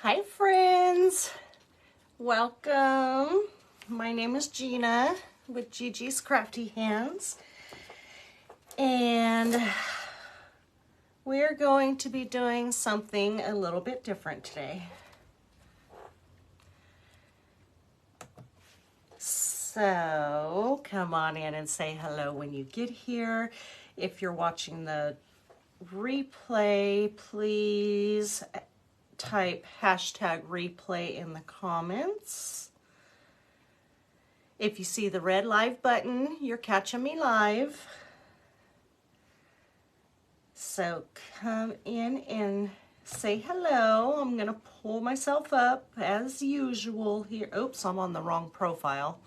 Hi friends, welcome. My name is Gina with Gigi's Crafty Hands, and we're going to be doing something a little bit different today. So come on in and say hello when you get here. If you're watching the replay, please type hashtag replay in the comments. If you see the red live button, you're catching me live. So come in and say hello. I'm gonna pull myself up as usual here. Oops, I'm on the wrong profile.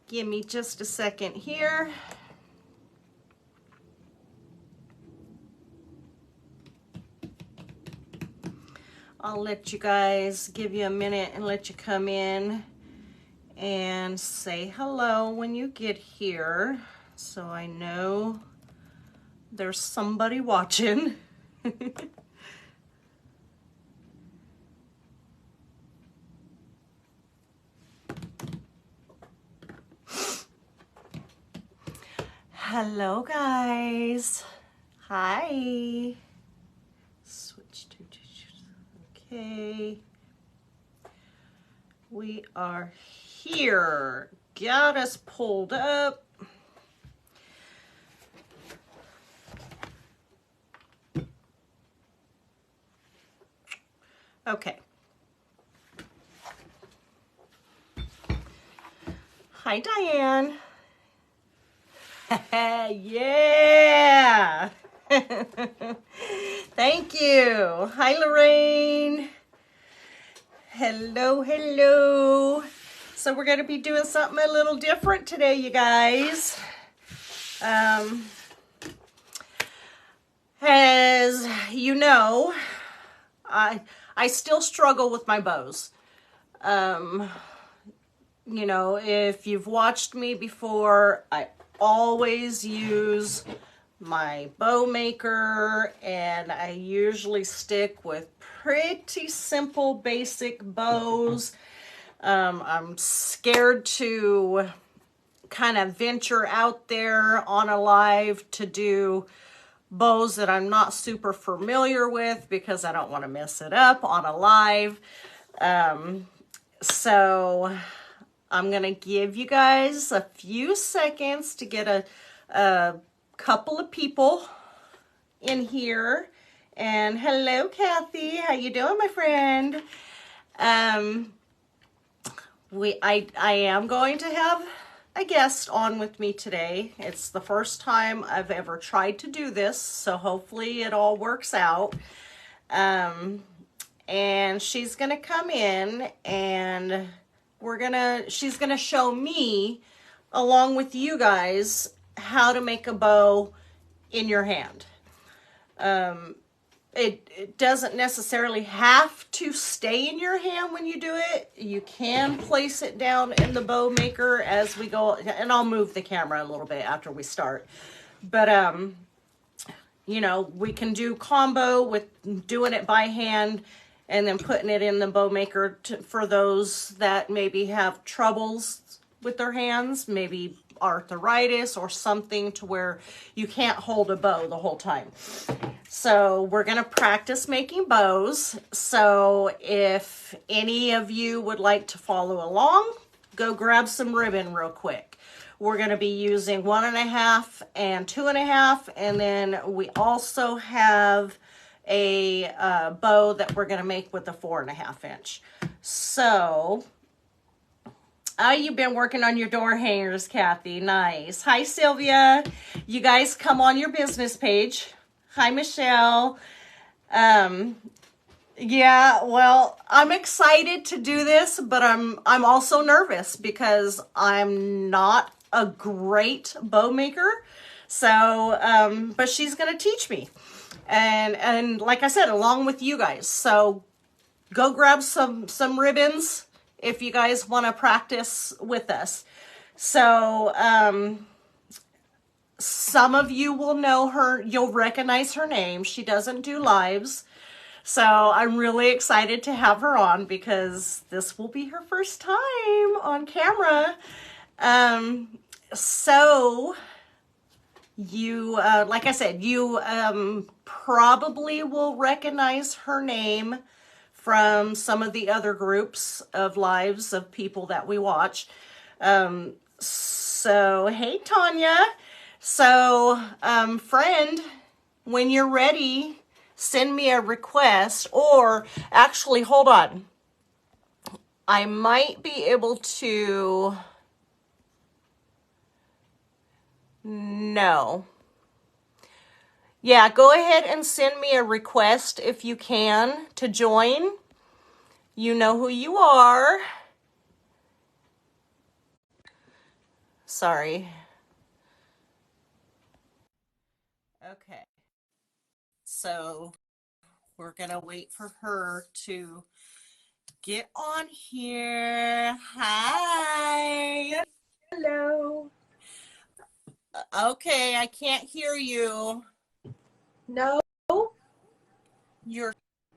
Give me just a second here. I'll let you guys, give you a minute and let you come in and say hello when you get here, so I know there's somebody watching. Hello guys. Hi. Switch to, okay. We are here. Got us pulled up. Okay. Hi Diane. Yeah. Thank you. Hi, Lorraine. Hello, hello. So we're going to be doing something a little different today, you guys. As you know, I still struggle with my bows. You know, if you've watched me before, I always use my bowmaker, and I usually stick with pretty simple basic bows. I'm scared to kind of venture out there on a live to do bows that I'm not super familiar with because I don't want to mess it up on a live. So I'm going to give you guys a few seconds to get a couple of people in here. And hello, Kathy. How you doing, my friend? I am going to have a guest on with me today. It's the first time I've ever tried to do this, so hopefully it all works out. And she's going to come in and she's gonna show me, along with you guys, how to make a bow in your hand. It doesn't necessarily have to stay in your hand when you do it. You can place it down in the bow maker as we go, and I'll move the camera a little bit after we start. But you know, we can do combo with doing it by hand and then putting it in the bow maker for those that maybe have troubles with their hands, maybe arthritis or something to where you can't hold a bow the whole time. So we're going to practice making bows. So if any of you would like to follow along, go grab some ribbon real quick. We're going to be using 1.5 and 2.5, and then we also have a bow that we're going to make with a 4.5 inch. So, you've been working on your door hangers, Kathy. Nice. Hi, Sylvia. You guys come on your business page. Hi, Michelle. Yeah, well, I'm excited to do this, but I'm also nervous because I'm not a great bow maker. So, but she's going to teach me. And like I said, along with you guys. So go grab some ribbons if you guys want to practice with us. So Some of you will know her. You'll recognize her name. She doesn't do lives. So I'm really excited to have her on because this will be her first time on camera. So you, like I said, you probably will recognize her name from some of the other groups of lives of people that we watch. So, hey, Tanya. So, friend, when you're ready, send me a request, or actually, hold on. I might be able to. No. Yeah, go ahead and send me a request if you can to join. You know who you are. Sorry. Okay. So we're going to wait for her to get on here. Hi. Hello. Okay, I can't hear you. No, You're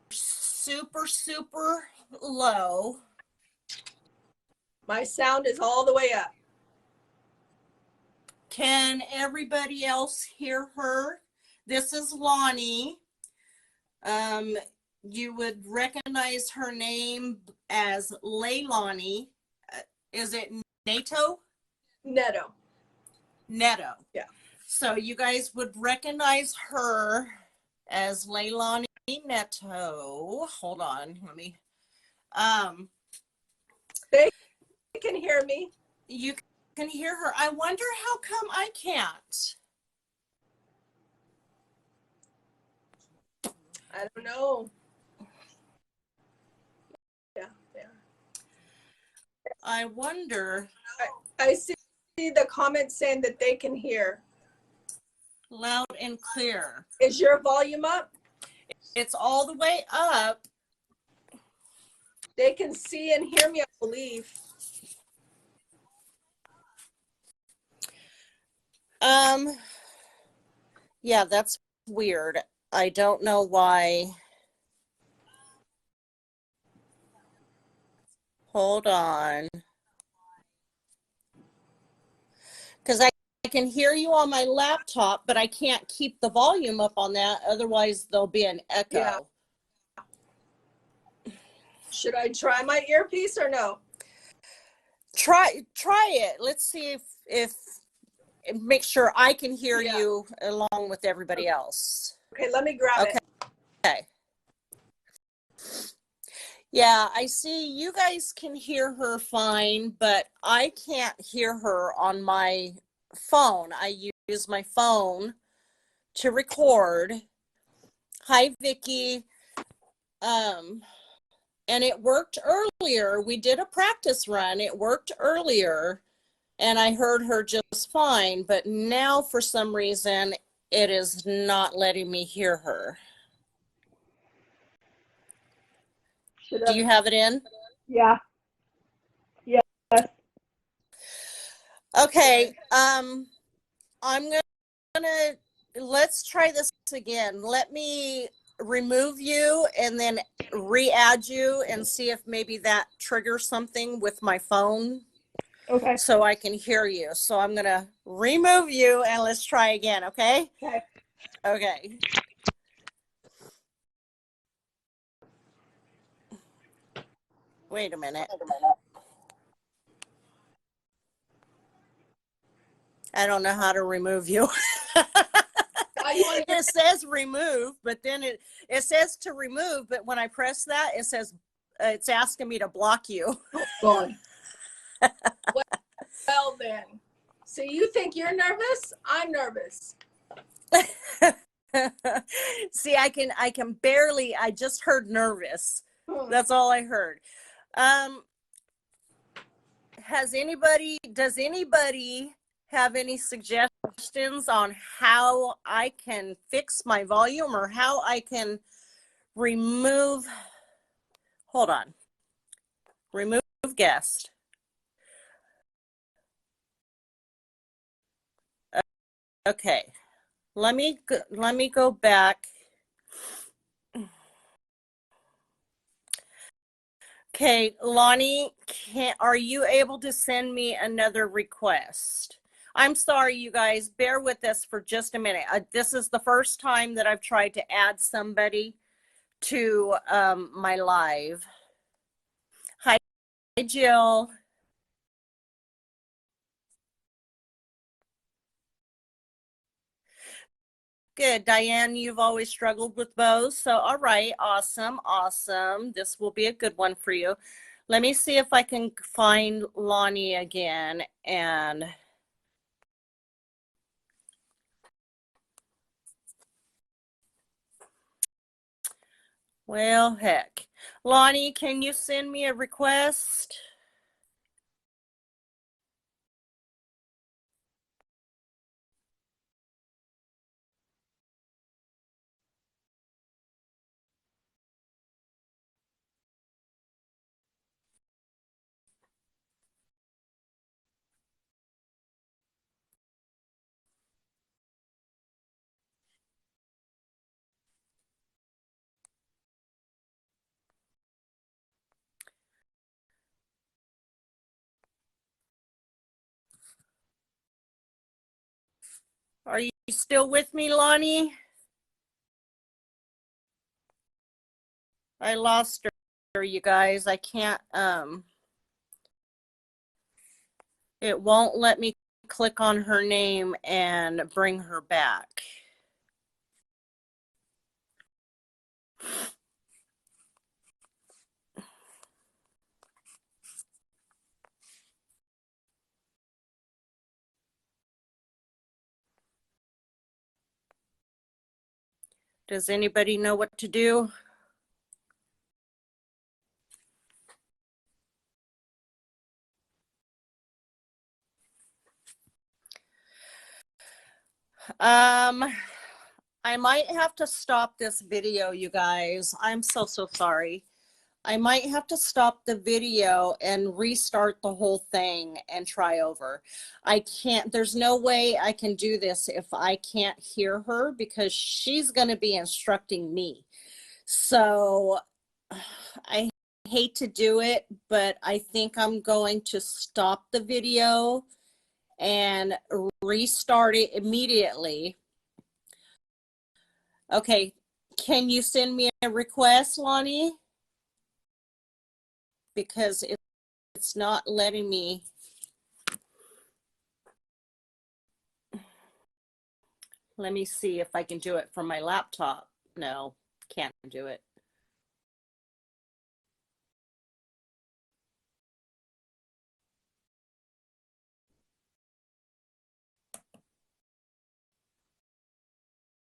super, super low. my sound is all the way up. Can everybody else hear her? This is Lonnie. You would recognize her name as Leilani. Is it Nato? Neto. Neto. Yeah. So you guys would recognize her as Leilani Neto. Hold on, let me. They can hear me. You can hear her. I wonder how come I can't. I don't know. Yeah. I wonder. I see the comments saying that they can hear. Loud and clear. Is your volume up? It's all the way up. They can see and hear me, I believe. Yeah, that's weird. I don't know why. Hold on. Because I can hear you on my laptop, but I can't keep the volume up on that. Otherwise, there'll be an echo. Yeah. Should I try my earpiece or no? Try it. Let's see if make sure I can hear you along with everybody else. Okay, let me grab it. Okay. Yeah, I see you guys can hear her fine, but I can't hear her on my phone. I use my phone to record. Hi, Vicki. And it worked earlier. We did a practice run. It worked earlier, and I heard her just fine. But now, for some reason, it is not letting me hear her. Do you have it in? Yeah. Yes. Okay. I'm gonna let's try this again. Let me remove you and then re-add you and see if maybe that triggers something with my phone. Okay. So I can hear you. So I'm gonna remove you and let's try again, okay? Okay. Okay. Wait a minute. I don't know how to remove you. It says remove, but then it says to remove, but when I press that, it says it's asking me to block you. Oh, God. Well then. So you think you're nervous? I'm nervous. See, I can barely, I just heard nervous. That's all I heard. Does anybody have any suggestions on how I can fix my volume or how I can remove, hold on, remove guest. Okay, let me go back. Okay, Lonnie, are you able to send me another request? I'm sorry, you guys, bear with us for just a minute. This is the first time that I've tried to add somebody to my live. Hi, Jill. Good. Diane, you've always struggled with bows. So, all right. Awesome. Awesome. This will be a good one for you. Let me see if I can find Lonnie again. And well, heck. Lonnie, can you send me a request? Are you still with me, Lonnie? I lost her, you guys. I can't, it won't let me click on her name and bring her back. Does anybody know what to do? I might have to stop this video, you guys. I'm so sorry. I might have to stop the video and restart the whole thing and try over. I can't, there's no way I can do this if I can't hear her because she's going to be instructing me. So I hate to do it, but I think I'm going to stop the video and restart it immediately. Okay, can you send me a request, Lonnie? Because it's not letting me. Let me see if I can do it from my laptop. No, can't do it.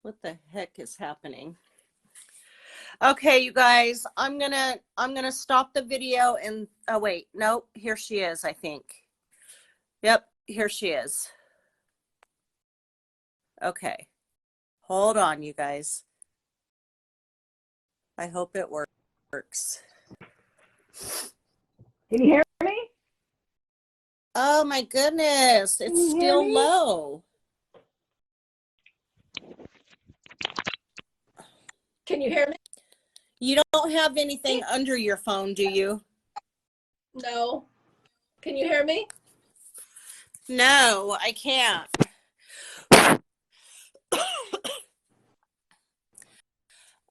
What the heck is happening? Okay, you guys, I'm gonna stop the video and oh wait, nope, here she is, I think. Yep, here she is. Okay. Hold on, you guys. I hope it works. Can you hear me? Oh my goodness, it's still low. Can you hear me? You don't have anything under your phone, do you? No. Can you hear me? No, I can't.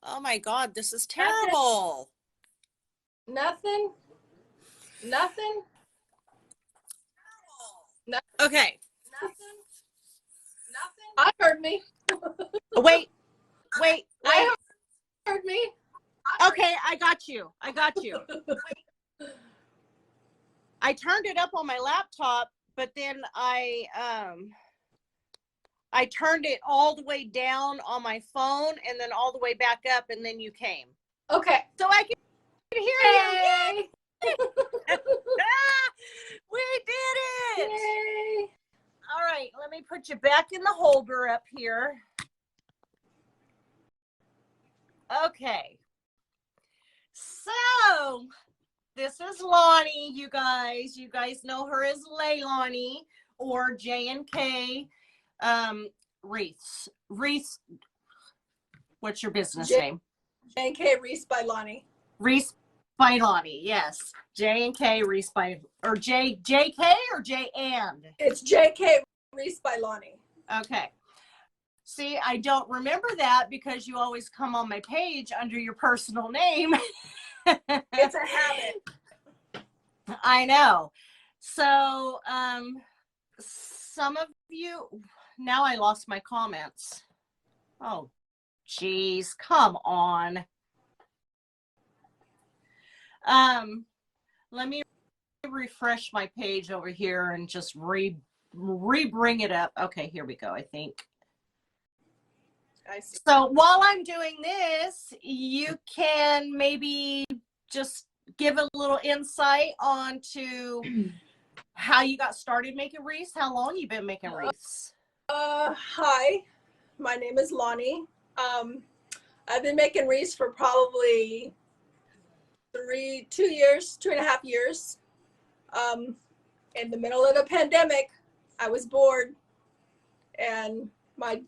Oh my God, this is terrible. Nothing? Nothing? Okay. Nothing? I heard me. Wait. I heard me. Okay, I got you. I turned it up on my laptop, but then I turned it all the way down on my phone and then all the way back up, and then you came. Okay. So I can hear you. Yay! We did it! Yay! All right, let me put you back in the holder up here. Okay. So, this is Lonnie, you guys. You guys know her as Leilani or J&K. Wreaths. Wreaths. What's your business J name? J&K Reese by Lonnie. Reese by Lonnie. Yes. J&K Reese by, or JK or J and? It's J.K. Reese by Lonnie. Okay. See, I don't remember that because you always come on my page under your personal name. It's a habit. I know. So, some of you, now I lost my comments. Oh, geez, come on. Let me refresh my page over here and just re-bring it up. Okay, here we go, I think. I see. So while I'm doing this, you can maybe just give a little insight onto how you got started making wreaths, how long you've been making wreaths. Hi, my name is Lonnie. I've been making wreaths for probably 2.5 years. In the middle of the pandemic, I was bored, and my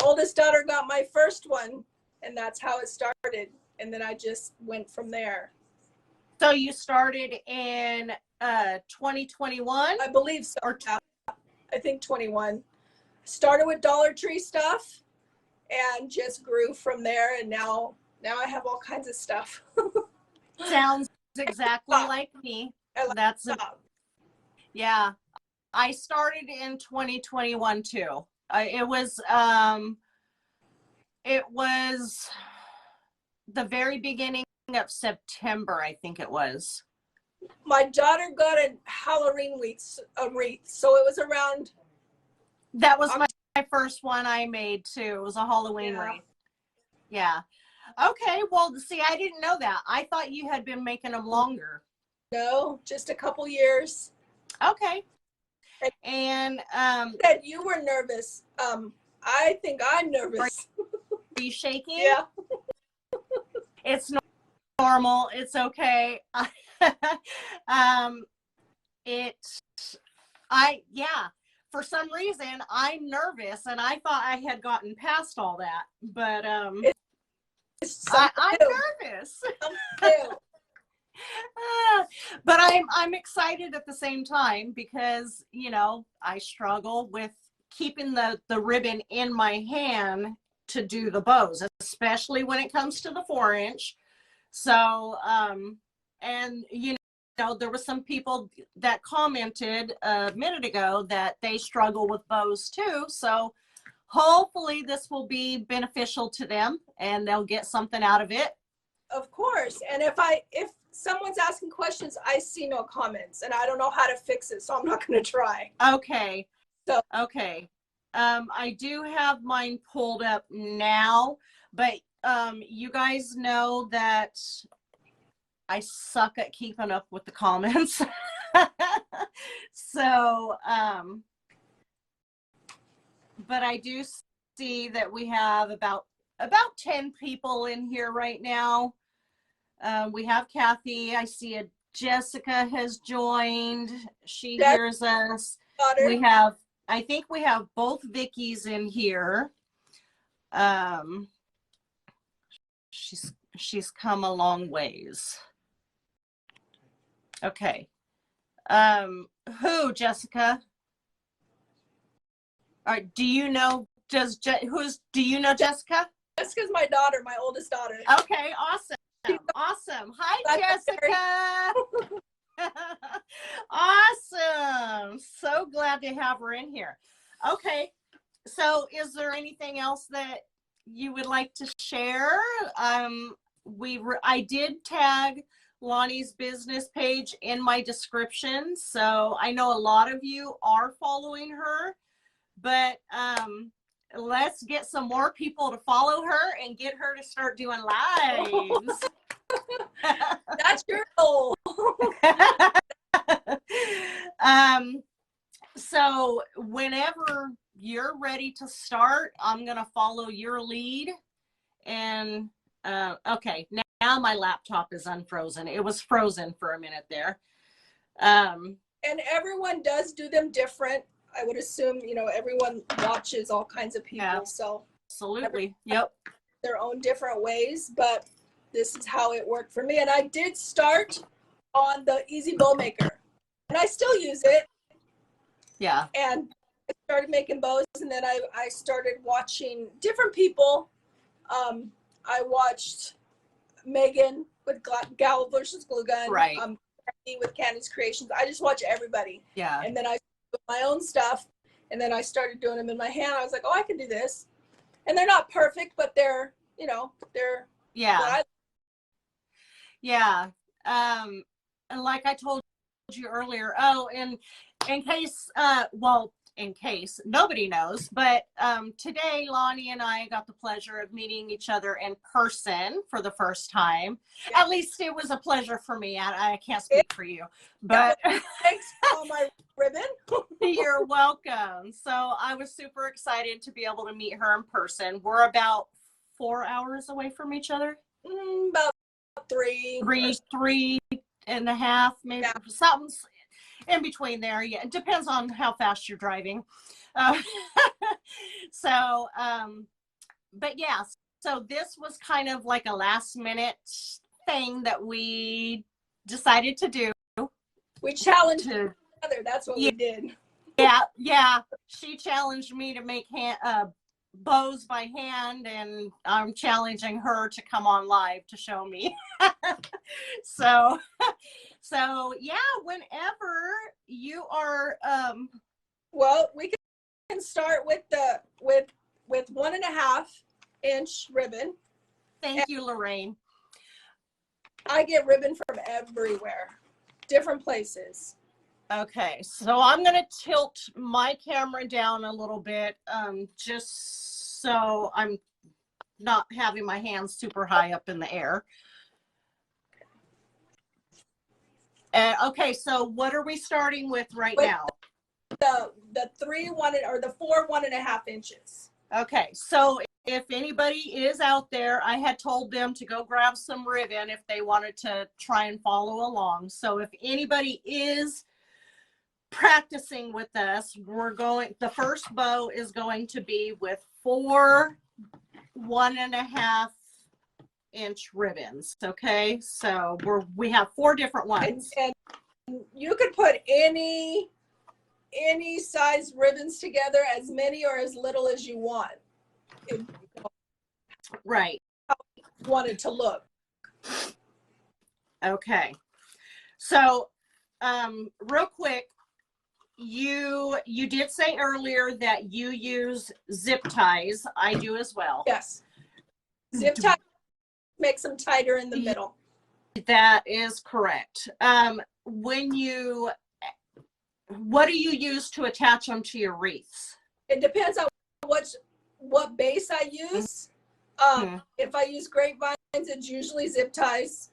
oldest daughter got my first one, and that's how it started. And then I just went from there. So you started in 2021? I believe so. Or I think 21. Started with Dollar Tree stuff and just grew from there, and now I have all kinds of stuff. sounds exactly like me. That's yeah. I started in 2021 too. It was the very beginning of September, I think it was. My daughter got a Halloween wreath, so it was around. That was my first one I made too. It was a Halloween wreath. Yeah. Okay. Well, see, I didn't know that. I thought you had been making them longer. No, just a couple years. Okay. And that you were nervous. I think I'm nervous. Are you shaking? Yeah. It's normal. It's okay. For some reason I'm nervous, and I thought I had gotten past all that, but I'm nervous. But I'm excited at the same time because, you know, I struggle with keeping the ribbon in my hand to do the bows, especially when it comes to the 4-inch. So, and you know, there were some people that commented a minute ago that they struggle with bows too. So hopefully this will be beneficial to them and they'll get something out of it. Of course. And if someone's asking questions, I see no comments and I don't know how to fix it, so I'm not going to try. Okay. So, okay. I do have mine pulled up now, but you guys know that I suck at keeping up with the comments. So, but I do see that we have about 10 people in here right now. We have Kathy. I see Jessica has joined. She hears us. I think we have both Vickies in here. She's come a long ways. Okay. Who, Jessica? All right, do you know Jessica? Jessica's my daughter, my oldest daughter. Okay, awesome. Awesome. Hi, Jessica. Awesome. So glad to have her in here. Okay. So is there anything else that you would like to share? I did tag Lonnie's business page in my description. So I know a lot of you are following her, but let's get some more people to follow her and get her to start doing lives. That's your goal. So whenever you're ready to start, I'm going to follow your lead. And okay, now my laptop is unfrozen. It was frozen for a minute there. And everyone does do them different. I would assume, everyone watches all kinds of people. Yeah. So Absolutely. Yep. their own different ways, but this is how it worked for me. And I did start on the Easy Bowmaker, and I still use it. Yeah. And I started making bows, and then I started watching different people. I watched Megan with Gal versus Glue Gun. Right. With Candace Creations. I just watch everybody. Yeah. And then I do my own stuff, and then I started doing them in my hand. I was like, oh, I can do this. And they're not perfect, but they're yeah. Yeah. And like I told you earlier, in case nobody knows, but today Lonnie and I got the pleasure of meeting each other in person for the first time. Yeah. At least it was a pleasure for me. I can't speak for you, but thanks for my ribbon. You're welcome. So I was super excited to be able to meet her in person. We're about 4 hours away from each other. About three and a half, maybe. Yeah. Something's in between there. Yeah, it depends on how fast you're driving. But yeah, so this was kind of like a last minute thing that we decided to do. We challenged each other. That's what we did. Yeah. She challenged me to make bows by hand, and I'm challenging her to come on live to show me. So yeah, whenever you are well, we can start with 1.5 inch ribbon. Thank you, Lorraine. I get ribbon from everywhere, different places. Okay, so I'm going to tilt my camera down a little bit, just so I'm not having my hands super high up in the air. Okay, so what are we starting with now? The 4 1.5 inches. Okay, so if anybody is out there, I had told them to go grab some ribbon if they wanted to try and follow along. So if anybody is practicing with us, the first bow is going to be with 4 1.5 inch ribbons. Okay, so we have 4 different ones, and you could put any size ribbons together, as many or as little as you want. Right. How you want it to look. Okay, so real quick, you did say earlier that you use zip ties. I do as well. Yes. Zip tie makes them tighter in the middle. That is correct. What do you use to attach them to your wreaths? It depends on what base I use. If I use grapevines, it's usually zip ties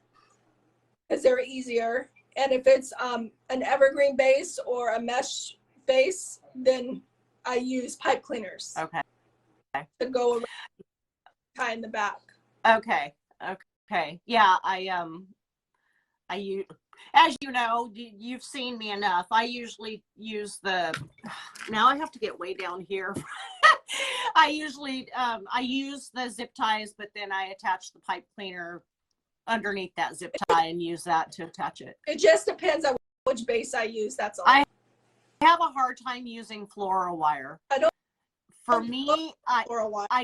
because they're easier. And if it's an evergreen base or a mesh base, then I use pipe cleaners. Okay. To go around, tie in the back. Okay. Yeah, I use, as you know, you've seen me enough. I usually use now I have to get way down here. I usually I use the zip ties, but then I attach the pipe cleaner underneath that zip tie and use that to attach it. It just depends on which base I use. That's all. I have a hard time using floral wire. For me, I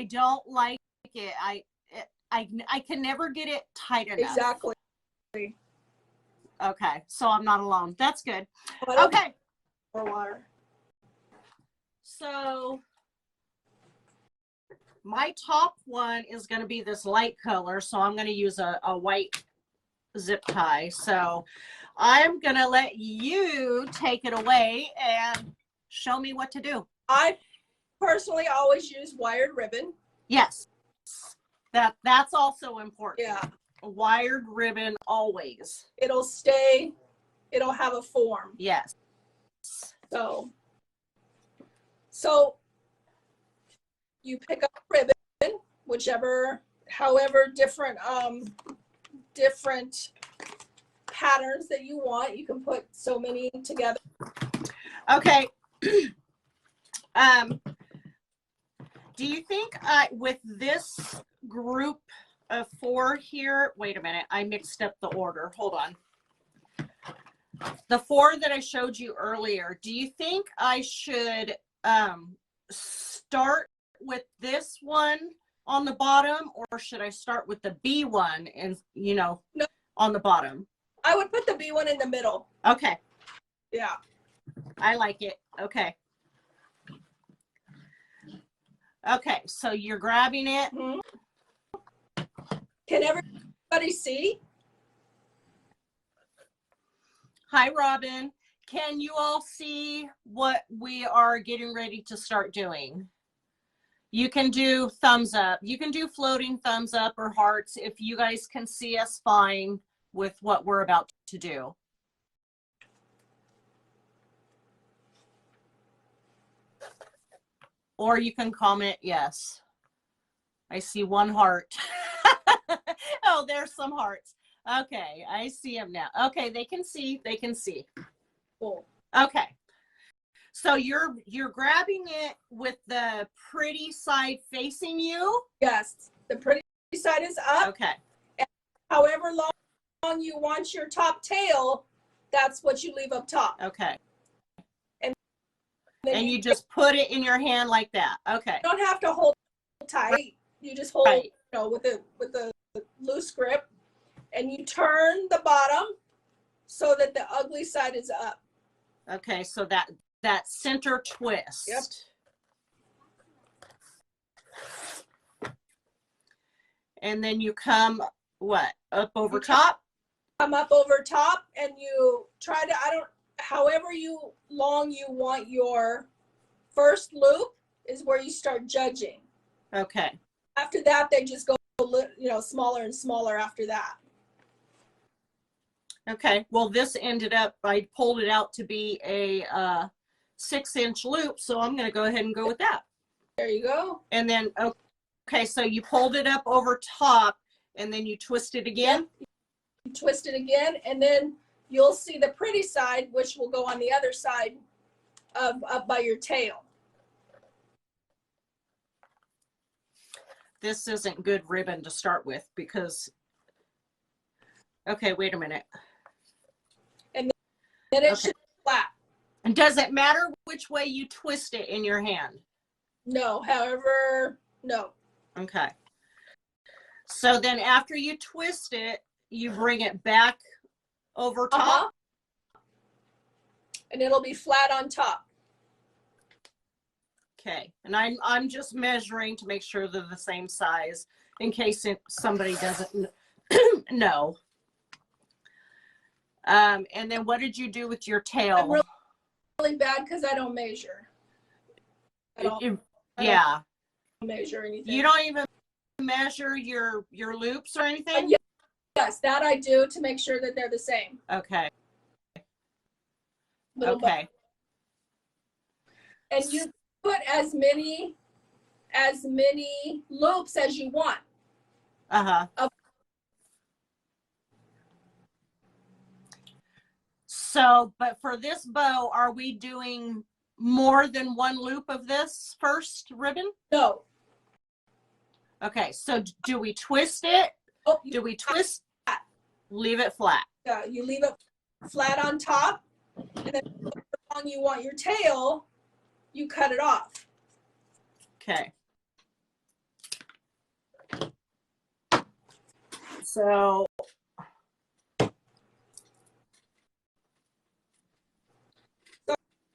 don't like it. I can never get it tight enough. Exactly. Okay, so I'm not alone. That's good. Okay. Wire. So my top one is going to be this light color, so I'm going to use a white zip tie. So I'm going to let you take it away and show me what to do. I personally always use wired ribbon. Yes, that's also important. Yeah. Wired ribbon always. It'll have a form. Yes. So you pick up ribbon, however different patterns that you want. You can put so many together. Okay. Do you think with this group of 4 here, wait a minute, I mixed up the order. Hold on. The 4 that I showed you earlier, do you think I should start with this one on the bottom, or should I start with the B one and, you know, no, on the bottom? I would put the B one in the middle. Okay. Yeah. I like it. Okay. Okay, so you're grabbing it. Mm-hmm. Can everybody see? Hi, Robin. Can you all see what we are getting ready to start doing? You can do thumbs up. You can do floating thumbs up or hearts if you guys can see us fine with what we're about to do. Or you can comment yes. I see 1 heart. Oh, there's some hearts. Okay, I see them now. Okay, they can see. They can see. Cool. Okay. So you're grabbing it with the pretty side facing you? Yes. The pretty side is up. Okay. And however long you want your top tail, that's what you leave up top. Okay. And you just put it in your hand like that. Okay. You don't have to hold tight. You just hold, right. You know, with the loose grip, and you turn the bottom so that the ugly side is up. Okay, so that center twist. Yep. And then you come what? Up over top? Come up over top, and you try to, however long you want your first loop is where you start judging. Okay. After that, they just go, you know, smaller and smaller after that. Okay. Well, this ended up, I pulled it out to be a 6-inch loop, so I'm going to go ahead and go with that. There you go. And then, okay, so you pulled it up over top, and then you twist it again? Yep. You twist it again, and then you'll see the pretty side, which will go on the other side of up by your tail. This isn't good ribbon to start with because, okay, wait a minute. And then it should be flat. And does it matter which way you twist it in your hand? No, however, no. Okay. So then after you twist it, you bring it back over top? And it'll be flat on top. Okay, and I'm just measuring to make sure they're the same size in case somebody doesn't know. And then what did you do with your tail? I'm really bad because I don't measure. I don't measure anything. You don't even measure your loops or anything? Yes, that I do to make sure that they're the same. Okay. Okay. And you put as many loops as you want. So, but for this bow, are we doing more than 1 loop of this first ribbon? No. Okay, so do we twist it? Oh, do we twist? Leave it flat. Yeah, you leave it flat on top, and then however long you want your tail, you cut it off. Okay. So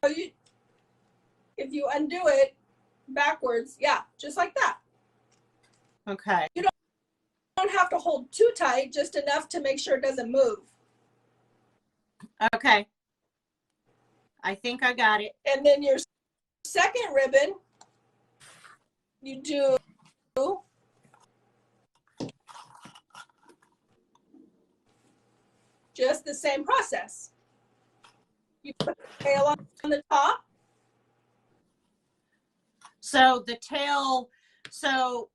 if you undo it backwards, yeah, just like that. Okay. You don't have to hold too tight, just enough to make sure it doesn't move. Okay. I think I got it. And then your second ribbon, you do just the same process. You put the tail on the top. So the tail, so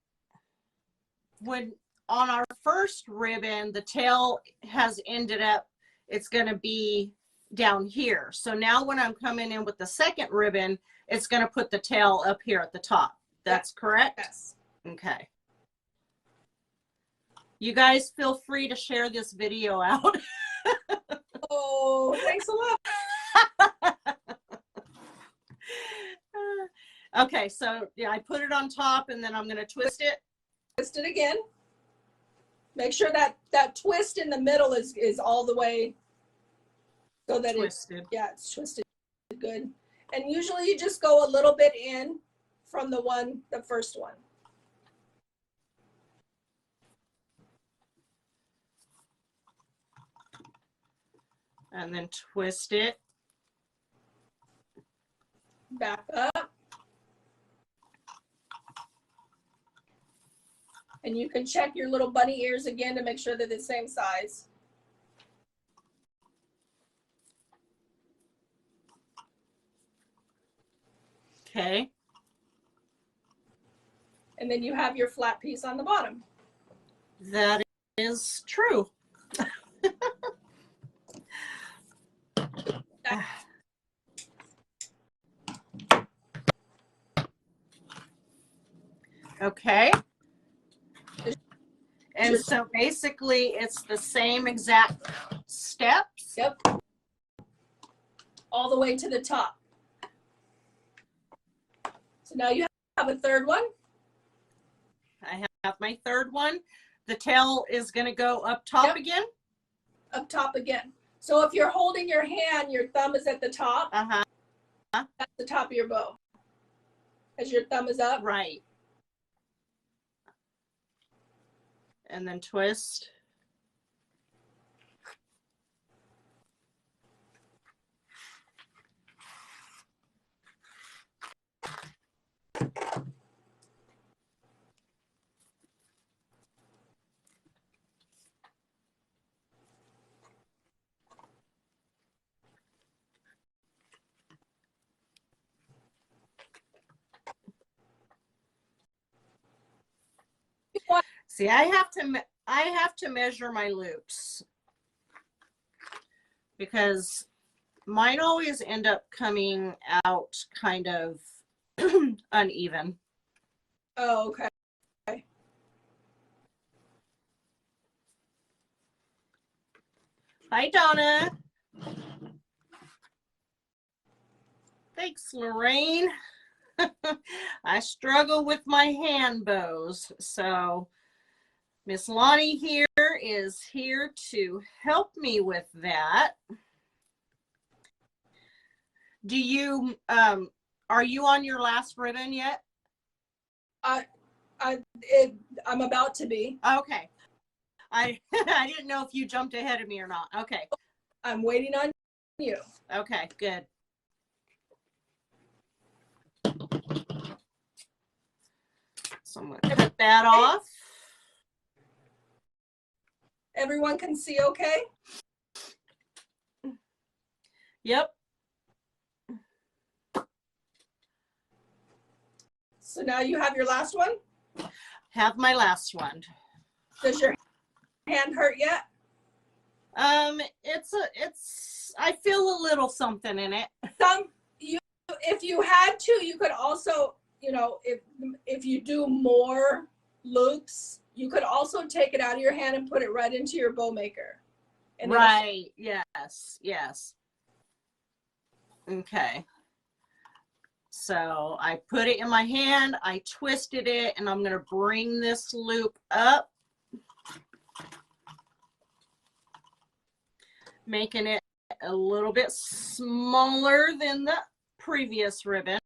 when on our first ribbon, the tail has ended up, it's going to be down here. So now when I'm coming in with the second ribbon, it's going to put the tail up here at the top. That's correct? Yes. Okay. You guys feel free to share this video out. Oh, thanks a lot. Okay, so yeah, I put it on top and then I'm going to twist it. Twist it again. Make sure that that twist in the middle is all the way so that Twisted. it's twisted good. And usually you just go a little bit in from the first one. And then twist it. Back up. And you can check your little bunny ears again to make sure they're the same size. Okay. And then you have your flat piece on the bottom. That is true. Okay. And so basically it's the same exact steps. Yep. All the way to the top. So now you have a third one. I have my third one. The tail is going to go up top again. Up top again. So if you're holding your hand, your thumb is at the top. Uh-huh. That's the top of your bow. As your thumb is up. Right. And then twist. See, I have to measure my loops because mine always end up coming out kind of uneven. Oh, okay. Hi, Donna. Thanks, Lorraine. I struggle with my hand bows, so Miss Lonnie here is here to help me with that. Do you are you on your last ribbon yet? I'm about to be. Okay. I didn't know if you jumped ahead of me or not. Okay. I'm waiting on you. Okay, good. So I'm going to cut that off. Everyone can see okay? Yep. So now you have your last one? Have my last one. Does your hand hurt yet? I feel a little something in it. If you had to, you could also, if you do more loops, you could also take it out of your hand and put it right into your bow maker. Right. Yes. Okay. So I put it in my hand, I twisted it, and I'm going to bring this loop up, making it a little bit smaller than the previous ribbon.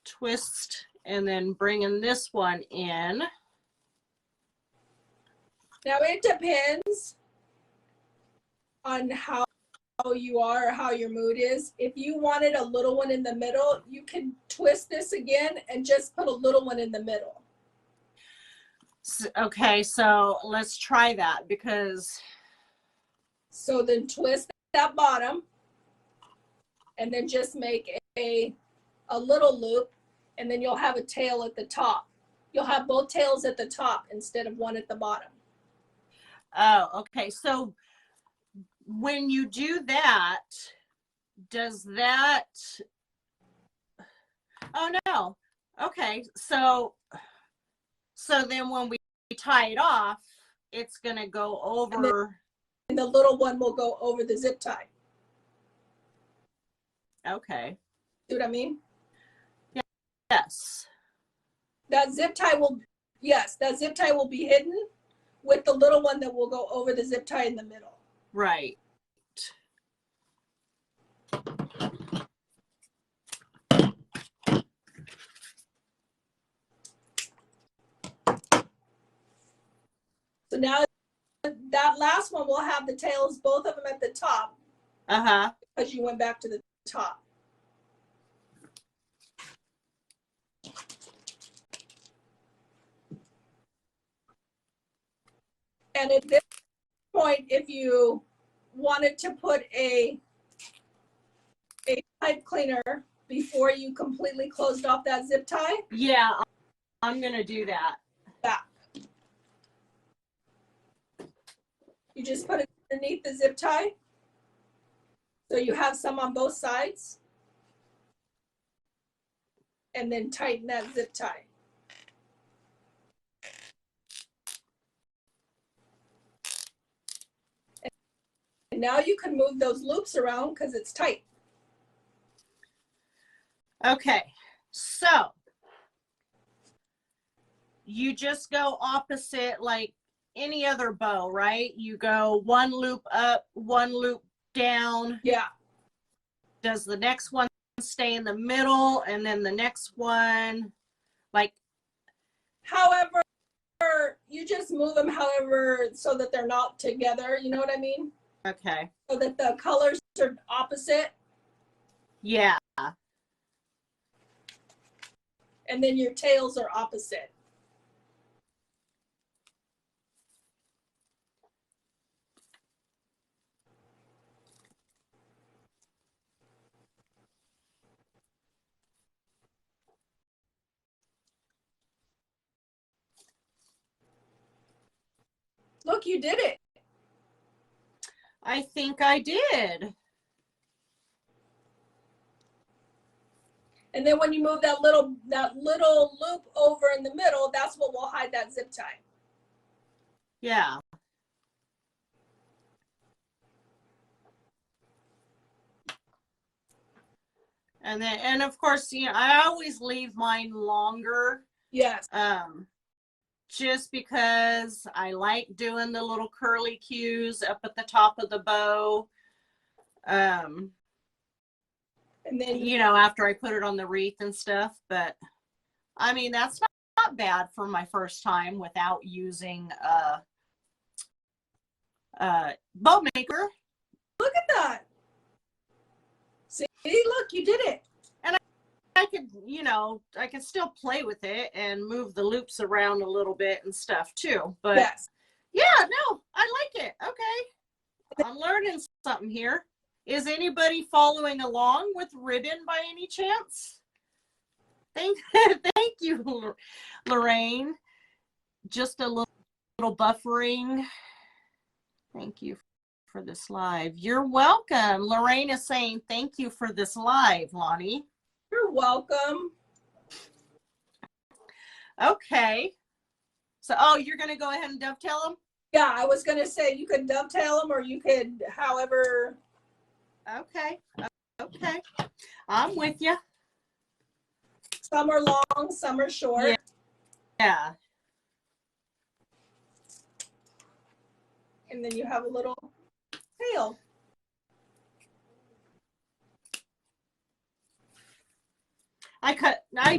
Twist, and then bringing this one in. Now it depends on how you are or how your mood is. If you wanted a little one in the middle, you can twist this again and just put a little one in the middle. Okay, so let's try that because. So then twist that bottom and then just make a little loop, and then you'll have a tail at the top. You'll have both tails at the top instead of one at the bottom. Oh, okay. So when you do that, does that, oh no. Okay. So then when we tie it off, it's going to go over. And the little one will go over the zip tie. Okay. See what I mean? Yes. That zip tie will, yes, that zip tie will be hidden with the little one that will go over the zip tie in the middle. Right. So now that last one will have the tails, both of them at the top. Uh-huh. Because you went back to the top. And at this point, if you wanted to put a pipe cleaner before you completely closed off that zip tie. Yeah, I'm going to do that. Back. You just put it underneath the zip tie. So you have some on both sides. And then tighten that zip tie. And now you can move those loops around because it's tight. Okay, so you just go opposite like any other bow, right? You go one loop up, one loop down. Yeah. Does the next one stay in the middle and then the next one like? However, you just move them however so that they're not together. You know what I mean? Okay. So that the colors are opposite. Yeah. And then your tails are opposite. Look, you did it. I think I did. And then when you move that little loop over in the middle, that's what will hide that zip tie. Yeah. And then, and of course, you know, I always leave mine longer. Yes. Just because I like doing the little curly cues up at the top of the bow. And then, you know, after I put it on the wreath and stuff, but I mean, that's not bad for my first time without using bowmaker. Look at that. See, look, you did it. And I could, you know, I could still play with it and move the loops around a little bit and stuff too. But yes. Yeah, no, I like it. Okay. I'm learning something here. Is anybody following along with ribbon by any chance? Thank you, Lorraine. Just a little buffering. Thank you for this live. You're welcome. Lorraine is saying thank you for this live, Lonnie. You're welcome. Okay. So, oh, you're going to go ahead and dovetail them? Yeah, I was going to say you could dovetail them or you could, however. Okay. Okay. I'm with you. Some are long, some are short. Yeah. And then you have a little tail. I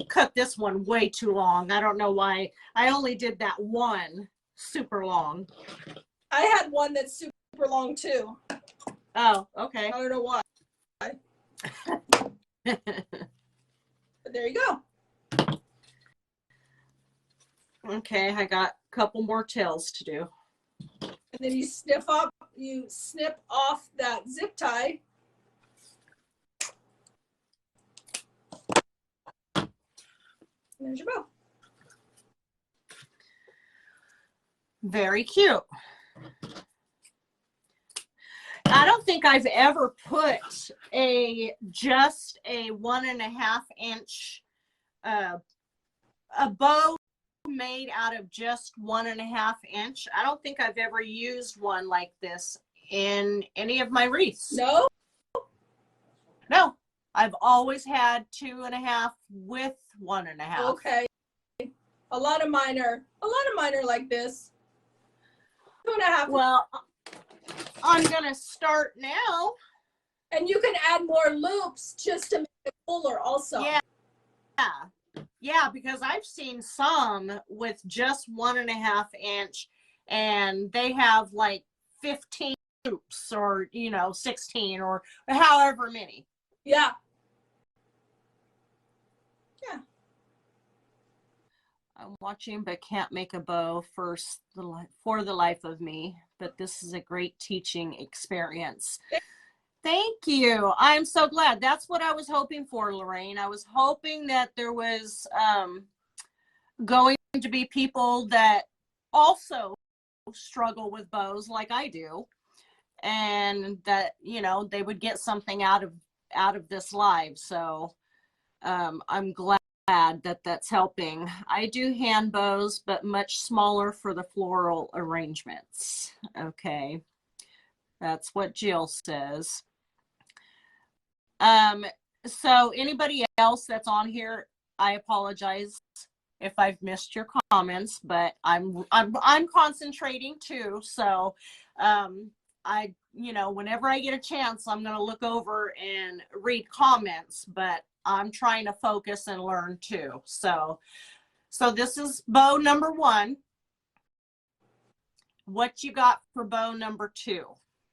cut this one way too long. I don't know why. I only did that one super long. I had one that's super long too. Oh, okay. I don't know why. But there you go. Okay, I got a couple more tails to do. And then you snip off that zip tie. And there's your bow. Very cute. I don't think I've ever put just a 1.5 inch a bow made out of just 1.5 inch. I don't think I've ever used one like this in any of my wreaths. No? No. I've always had 2.5 with 1.5. Okay. A lot of mine are like this. 2.5. Well, I'm gonna start now. And you can add more loops just to make it fuller also. Yeah, because I've seen some with just 1.5 inch and they have like 15 loops or 16 or however many. Yeah. I'm watching but can't make a bow for the life of me, but this is a great teaching experience. Thank you. I'm so glad. That's what I was hoping for, Lorraine. I was hoping that there was going to be people that also struggle with bows like I do, and that they would get something out of this live. So I'm glad that that's helping. I do hand bows, but much smaller for the floral arrangements. Okay, that's what Jill says. So anybody else that's on here, I apologize if I've missed your comments, but I'm concentrating too. So whenever I get a chance, I'm going to look over and read comments, but I'm trying to focus and learn too. So this is bow number 1. What you got for bow number 2?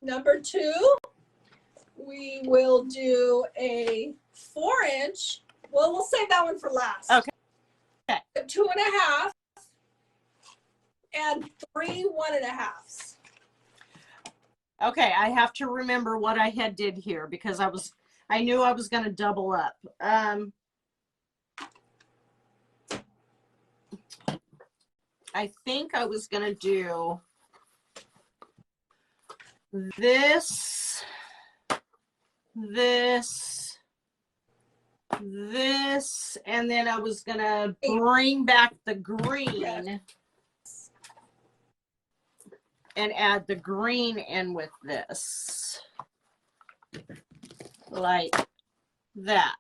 Number 2, we will do a 4-inch. Well, we'll save that one for last. Okay. A 2.5 and 3 1.5s. Okay, I have to remember what I had did here because I knew I was going to double up. I think I was going to do this, and then I was going to bring back the green and add the green in with this. Like that.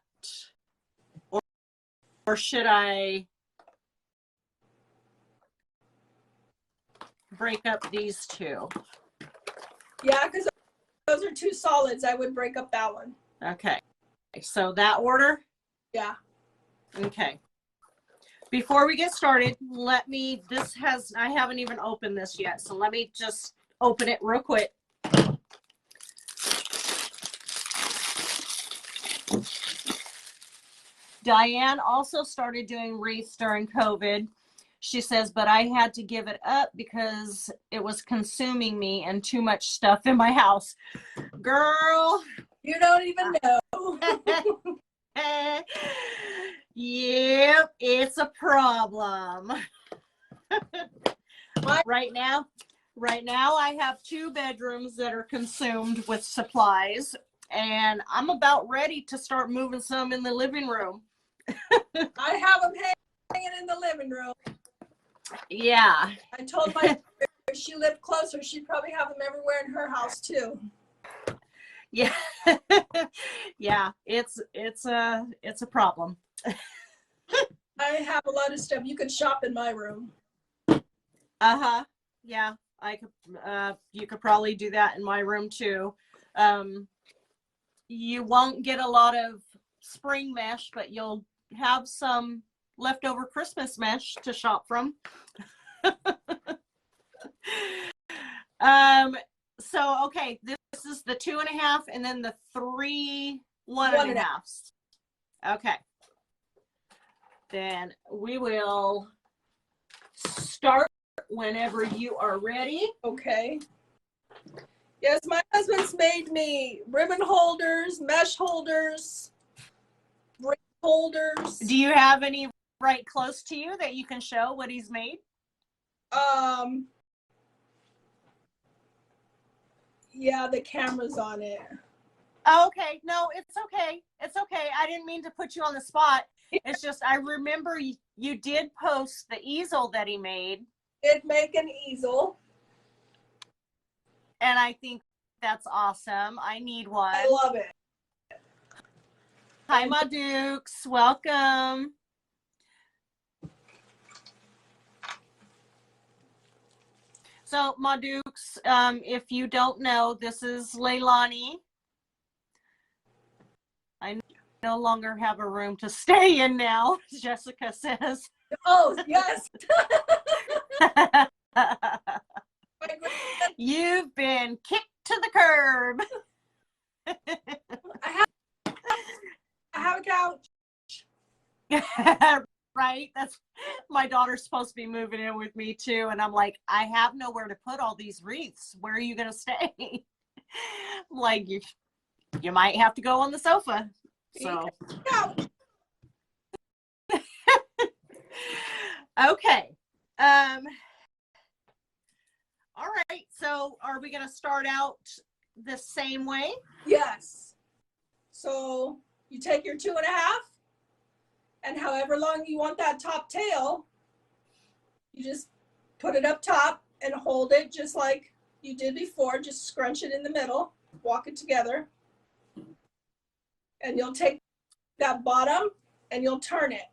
Or should I break up these two? Yeah, because those are 2 solids. I would break up that one. Okay. So that order? Yeah. Okay. Before we get started, I haven't even opened this yet, so let me just open it real quick. Diane also started doing wreaths during COVID. She says, but I had to give it up because it was consuming me and too much stuff in my house. Girl. You don't even know. Yep, it's a problem. Right now I have 2 bedrooms that are consumed with supplies, and I'm about ready to start moving some in the living room. I have them hanging in the living room. Yeah. I told my if she lived closer, she'd probably have them everywhere in her house too. Yeah. Yeah, it's a problem. I have a lot of stuff. You could shop in my room. Uh-huh. Yeah, I could you could probably do that in my room too. You won't get a lot of spring mesh, but you'll have some leftover Christmas mesh to shop from. So okay, this is the 2.5 and then the 3 1.5s. Okay. Then we will start whenever you are ready. Okay. Yes, my husband's made me ribbon holders, mesh holders, ring holders. Do you have any right close to you that you can show what he's made? Yeah, the camera's on it. Okay, no, it's okay. It's okay. I didn't mean to put you on the spot. It's just I remember you did post the easel that he made. Did make an easel. And I think that's awesome. I need one. I love it. Hi, my Dukes. Welcome. So, my Dukes, if you don't know, this is Leilani. I no longer have a room to stay in now, Jessica says. Oh, yes. You've been kicked to the curb. I have a couch. Right? That's my daughter's supposed to be moving in with me too. And I'm like, I have nowhere to put all these wreaths. Where are you going to stay? Like, you might have to go on the sofa. So, okay. All right. So, are we going to start out the same way? Yes. So you take your 2.5, and however long you want that top tail, you just put it up top and hold it just like you did before. Just scrunch it in the middle, walk it together, and you'll take that bottom and you'll turn it.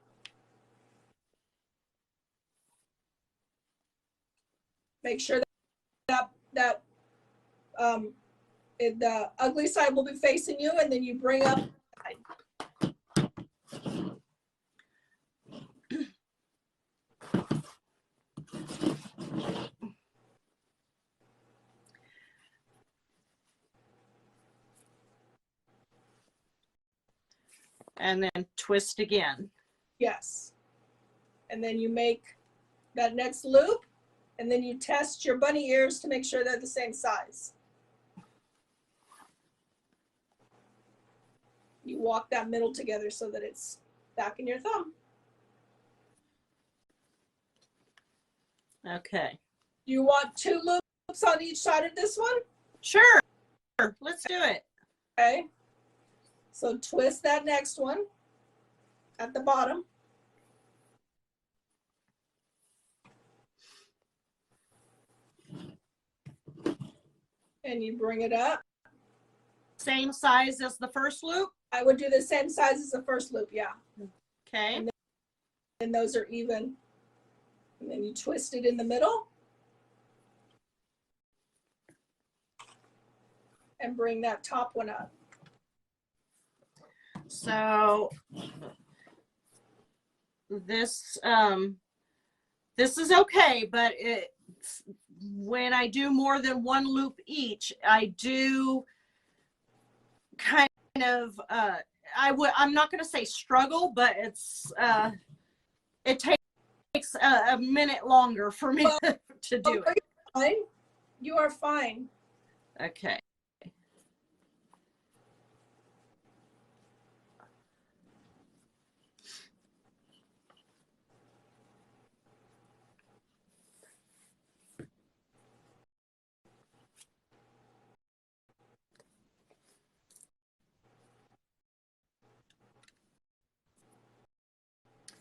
Make sure that the ugly side will be facing you, and then you bring up. And then twist again. Yes. And then you make that next loop, and then you test your bunny ears to make sure they're the same size. You walk that middle together so that it's back in your thumb. Okay. You want 2 loops on each side of this one? Sure. Let's do it. Okay. So twist that next one at the bottom. And you bring it up. Same size as the first loop? I would do the same size as the first loop, yeah. Okay. And then those are even. And then you twist it in the middle. And bring that top one up. So this is okay, but when I do more than one loop each, I do kind of I'm not going to say struggle, but it takes a minute longer for me to do it. Fine. You are fine. Okay.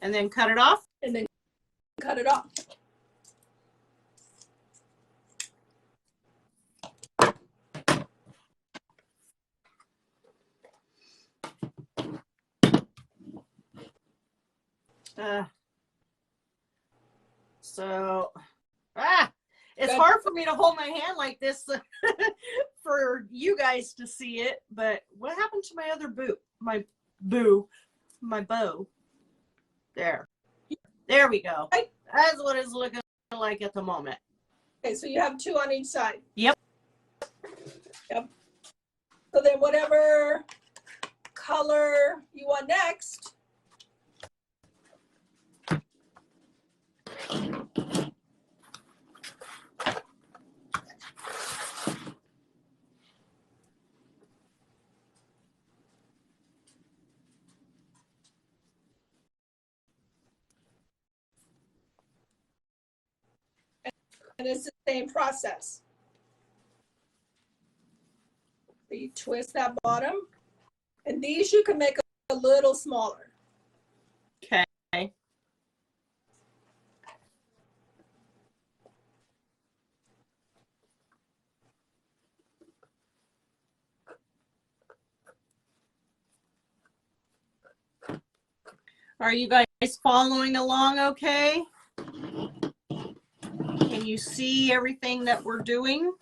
And then cut it off? And then cut it off. It's hard for me to hold my hand like this for you guys to see it, but what happened to my other boot? My bow. There we go. That's what it's looking like at the moment. Okay, so you have 2 on each side. Yep. Yep. So then whatever color you want next, and it's the same process. You twist that bottom, and these you can make a little smaller. Okay. Are you guys following along okay? Can you see everything that we're doing?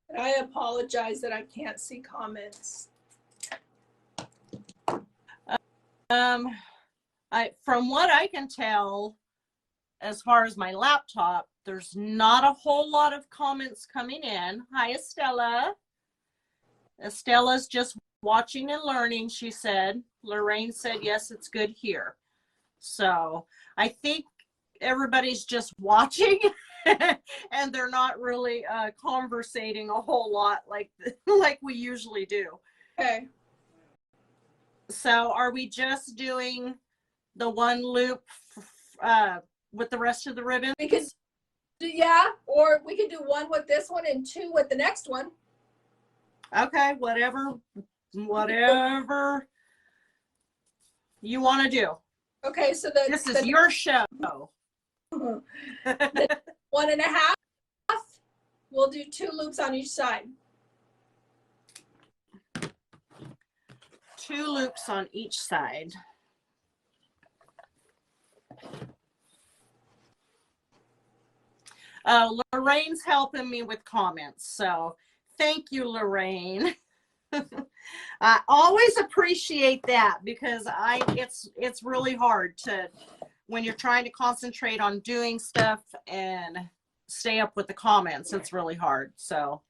And I apologize that I can't see comments. From what I can tell, as far as my laptop, there's not a whole lot of comments coming in. Hi, Estella. Estella's just watching and learning, she said. Lorraine said, yes, it's good here. So I think everybody's just watching and they're not really conversating a whole lot like we usually do. Okay. So are we just doing the one loop with the rest of the ribbons? We could do, yeah, or we could do one with this one and two with the next one. Okay, whatever you want to do. Okay, so this is your show. The 1.5, we'll do 2 loops on each side. 2 loops on each side. Lorraine's helping me with comments, so thank you, Lorraine. I always appreciate that because it's really hard to, when you're trying to concentrate on doing stuff and stay up with the comments, it's really hard. So,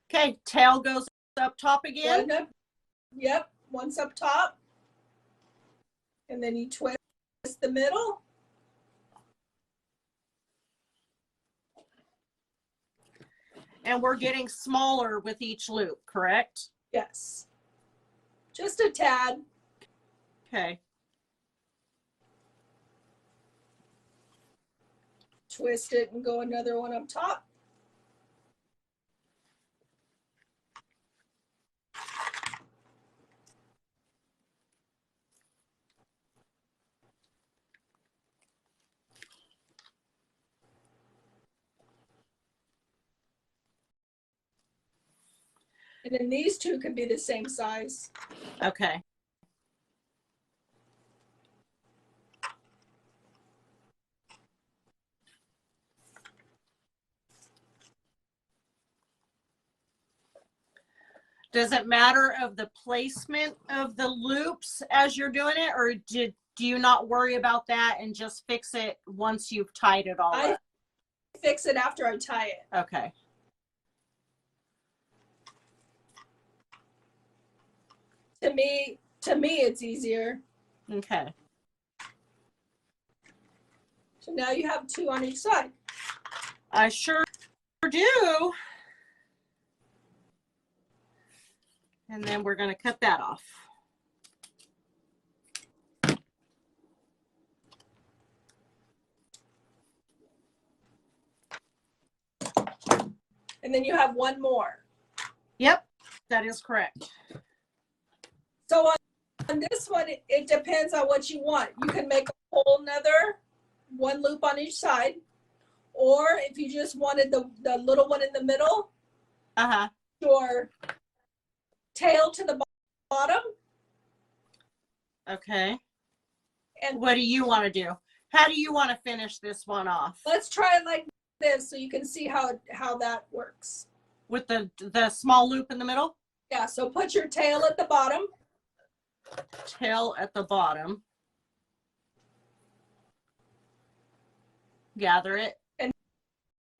okay, tail goes up top again. Yep, one's up top. And then you twist the middle. And we're getting smaller with each loop, correct? Yes. Just a tad. Okay. Twist it and go another one up top. And then these two can be the same size. Okay. Does it matter of the placement of the loops as you're doing it, or do you not worry about that and just fix it once you've tied it all up? I fix it after I tie it. Okay. To me, it's easier. Okay. So now you have 2 on each side. I sure do. And then we're going to cut that off. And then you have one more. Yep, that is correct. So on this one, it depends on what you want. You can make a whole nother 1 loop on each side. Or if you just wanted the little one in the middle, your tail to the bottom. Okay. And what do you want to do? How do you want to finish this one off? Let's try it like this so you can see how that works. With the small loop in the middle? Yeah, so put your tail at the bottom. Tail at the bottom. Gather it. And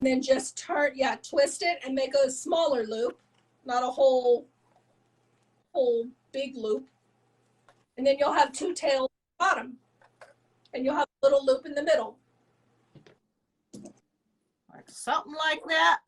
then just twist it and make a smaller loop, not a whole big loop. And then you'll have 2 tails at the bottom. And you'll have a little loop in the middle. Like something like that.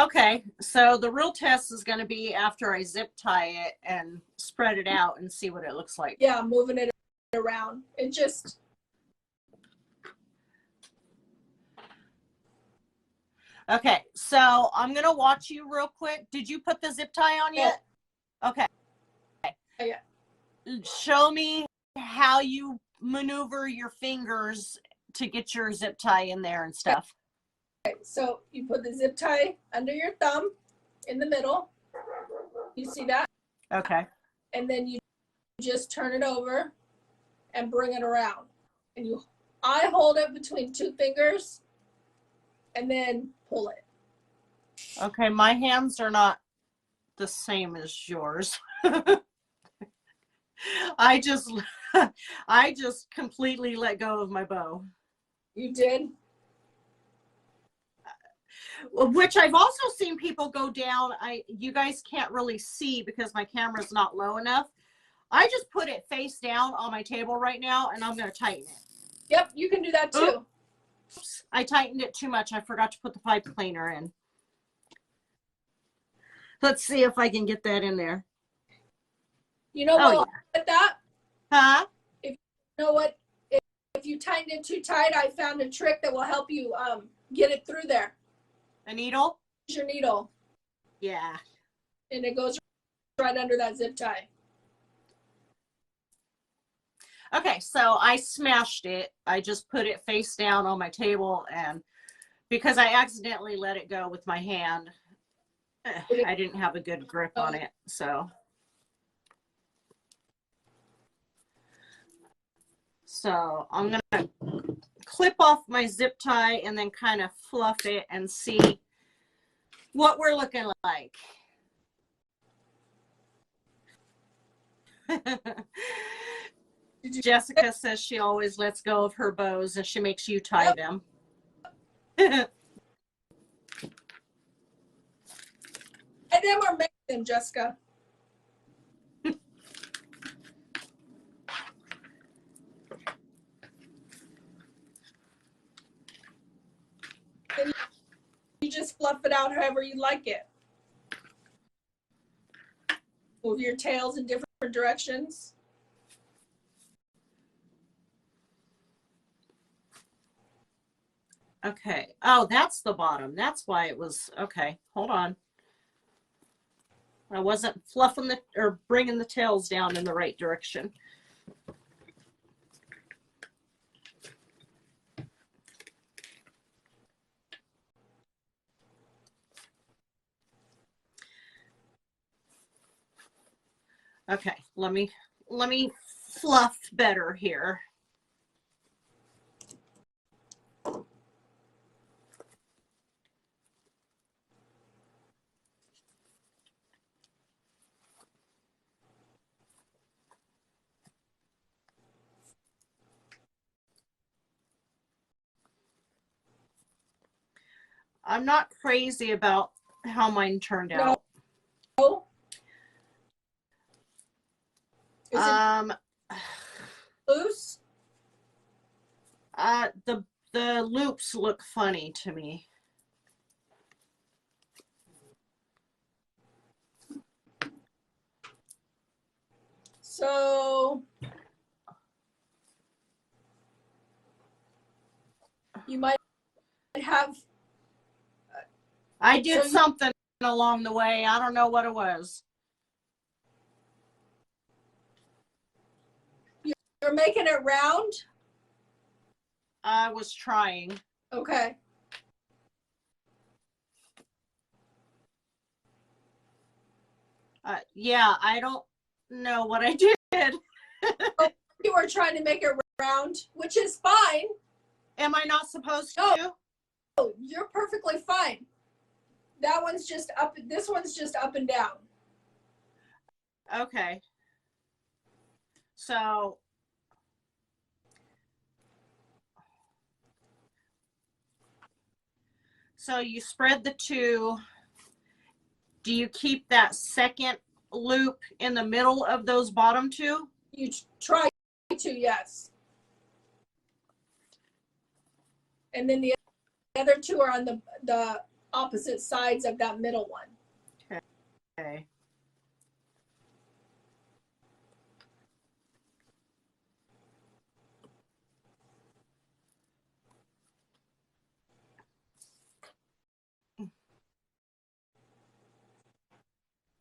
Okay, so the real test is going to be after I zip tie it and spread it out and see what it looks like. Yeah, moving it around. It just. Okay, so I'm going to watch you real quick. Did you put the zip tie on yet? Okay. Yeah. Show me how you maneuver your fingers to get your zip tie in there and stuff. Okay, so you put the zip tie under your thumb in the middle. You see that? Okay. And then you just turn it over and bring it around. And I hold it between two fingers and then pull it. Okay, my hands are not the same as yours. I just completely let go of my bow. You did? Which I've also seen people go down. You guys can't really see because my camera's not low enough. I just put it face down on my table right now, and I'm going to tighten it. Yep, you can do that too. Oops, I tightened it too much. I forgot to put the pipe cleaner in. Let's see if I can get that in there. You know what? At that? Huh? If you know what? If you tighten it too tight, I found a trick that will help you get it through there. A needle? Use your needle. Yeah. And it goes right under that zip tie. Okay, so I smashed it. I just put it face down on my table, and because I accidentally let it go with my hand, I didn't have a good grip on it, so. So I'm gonna clip off my zip tie and then kind of fluff it and see what we're looking like. Jessica says she always lets go of her bows and she makes you tie them. I them or make them, Jessica. And you just fluff it out however you like it. Move your tails in different directions. Okay. Oh, that's the bottom. That's why it was. Okay. Hold on. I wasn't fluffing or bringing the tails down in the right direction. Okay. Let me fluff better here. I'm not crazy about how mine turned out. No. Is it loose? The loops look funny to me. So you might have. I did something along the way. I don't know what it was. You're making it round? I was trying. Okay. Yeah, I don't know what I did. You were trying to make it round, which is fine. Am I not supposed to? No, you're perfectly fine. That one's just up. This one's just up and down. Okay. So you spread the two. Do you keep that second loop in the middle of those bottom two? You try to, yes. And then the other two are on the opposite sides of that middle one. Okay.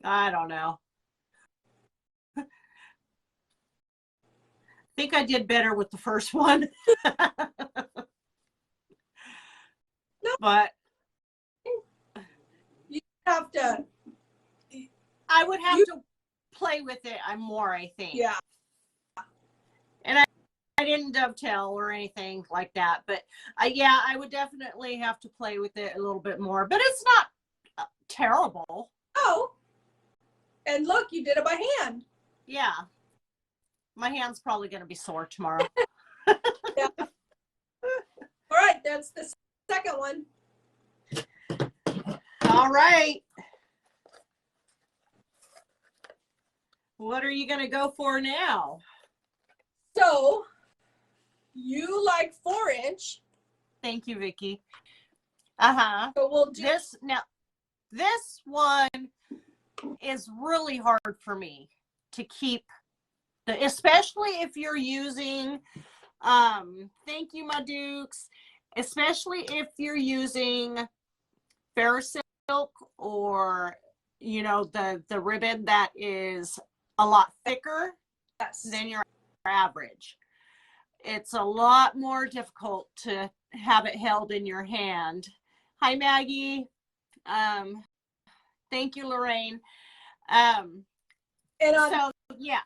I don't know. I think I did better with the first one. No. But You have to. I would have to play with it more, I think. Yeah. And I didn't dovetail or anything like that. But yeah, I would definitely have to play with it a little bit more. But it's not terrible. Oh. And look, you did it by hand. Yeah. My hand's probably going to be sore tomorrow. Yeah. All right, that's the second one. All right. What are you going to go for now? So you like 4-inch. Thank you, Vicki. Uh-huh. So we'll do this now. This one is really hard for me to keep, especially if you're using, thank you, my Dukes, especially if you're using Ferris silk or, you know, the ribbon that is a lot thicker than your average. It's a lot more difficult to have it held in your hand. Hi, Maggie. Thank you, Lorraine. So yeah.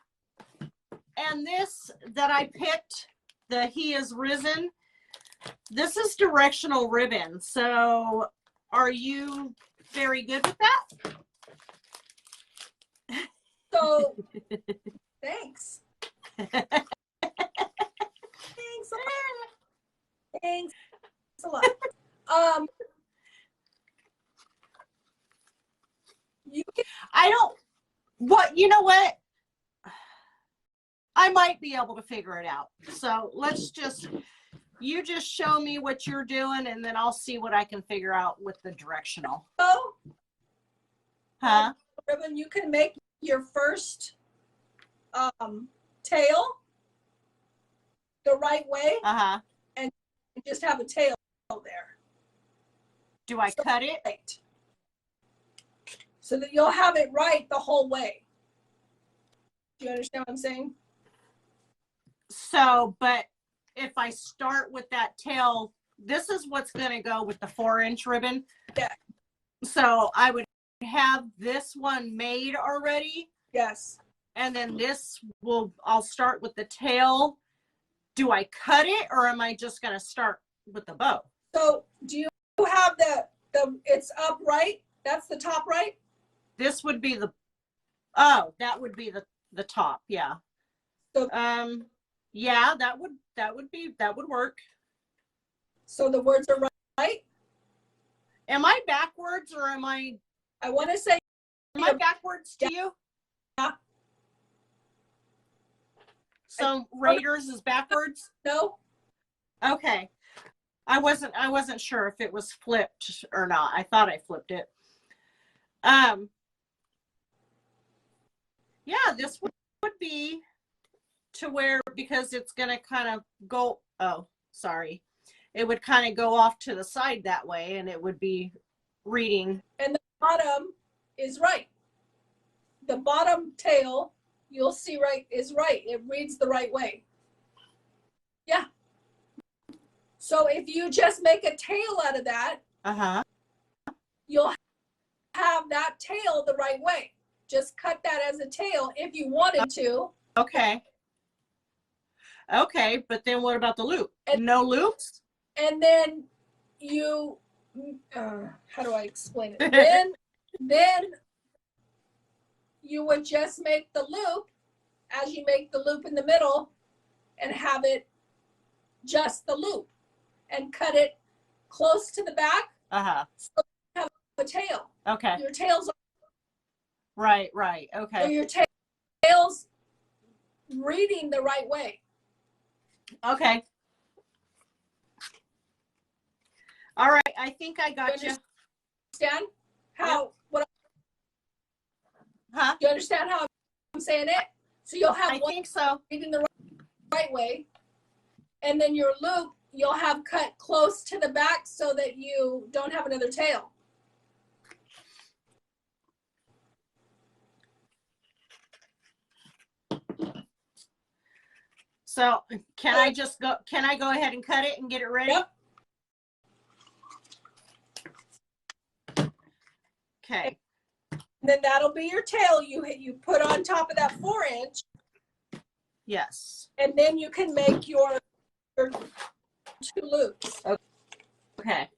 And this that I picked, the He Is Risen, this is directional ribbon. So are you very good with that? So thanks. Thanks a lot. You know what? I might be able to figure it out. So you just show me what you're doing and then I'll see what I can figure out with the directional. So, ribbon, you can make your first tail the right way and just have a tail there. Do I cut it? Right. So that you'll have it right the whole way. Do you understand what I'm saying? So, but if I start with that tail, this is what's going to go with the 4-inch ribbon. Yeah. So I would have this one made already. Yes. And then I'll start with the tail. Do I cut it or am I just going to start with the bow? So do you have it's upright? That's the top right? This would be that would be the top. Yeah. So, yeah, that would work. So the words are right? Am I backwards or am I want to say, am I backwards to you? Yeah. So Raiders is backwards? No. Okay. I wasn't sure if it was flipped or not. I thought I flipped it. Yeah, this would be to where, because it's going to kind of go, it would kind of go off to the side that way and it would be reading. And the bottom is right. The bottom tail, you'll see is right. It reads the right way. Yeah. So if you just make a tail out of that, you'll have that tail the right way. Just cut that as a tail if you wanted to. Okay. Okay, but then what about the loop? No loops? And then you, how do I explain it? then you would just make the loop as you make the loop in the middle and have it just the loop and cut it close to the back. So you have a tail. Okay. Your tail's right. Okay. So your tail's reading the right way. Okay. All right. I think I got you. understand how, what, Huh? you understand how I'm saying it? So you'll have I one think so. in the right way, and then your loop you'll have cut close to the back so that you don't have another tail. So can I go ahead and cut it and get it ready? Yep. Okay. And then that'll be your tail you put on top of that 4-inch. Yes. And then you can make your 2 loops. Okay.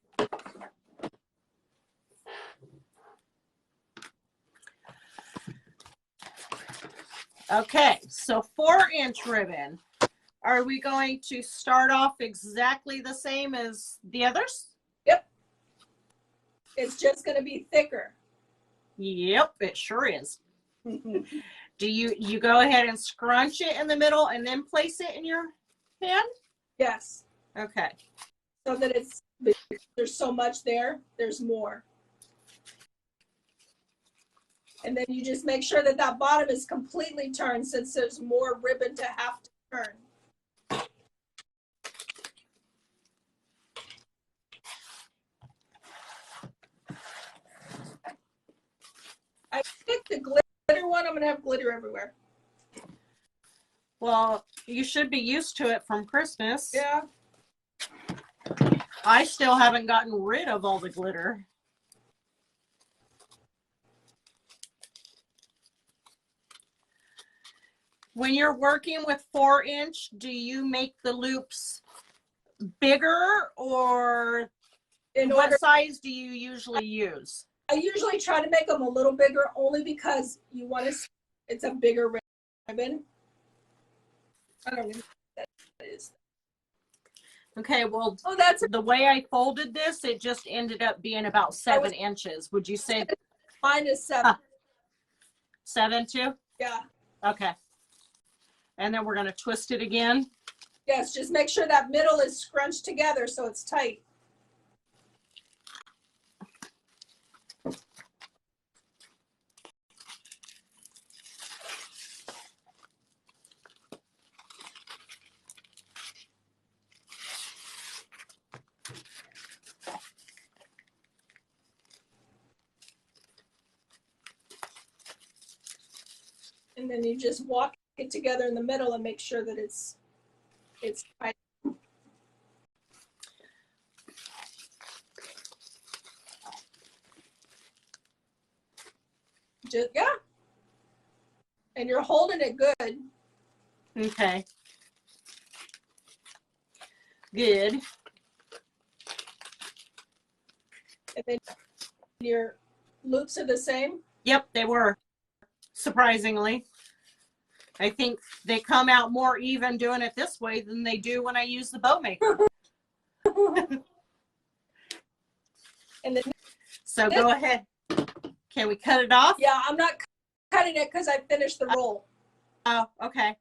Okay, so 4-inch ribbon. Are we going to start off exactly the same as the others? Yep. It's just going to be thicker. Yep, it sure is. Do you go ahead and scrunch it in the middle and then place it in your hand? Yes. Okay. So that there's so much there, there's more. And then you just make sure that that bottom is completely turned since there's more ribbon to have to turn. I picked the glitter one. I'm going to have glitter everywhere. Well, you should be used to it from Christmas. Yeah. I still haven't gotten rid of all the glitter. When you're working with 4-inch, do you make the loops bigger, or what size do you usually use? I usually try to make them a little bigger only because you want to see it's a bigger ribbon. I don't know what that is. Okay, well, that's the way I folded this, it just ended up being about 7 inches. Would you say? Mine is 7. 7 too? Yeah. Okay. And then we're going to twist it again. Yes, just make sure that middle is scrunched together so it's tight. And then you just walk it together in the middle and make sure that it's tight. Just, yeah. And you're holding it good. Okay. Good. And then your loops are the same? Yep, they were. Surprisingly. I think they come out more even doing it this way than they do when I use the bowmaker. And then So go ahead. Can we cut it off? Yeah, I'm not cutting it because I finished the roll. Oh, okay.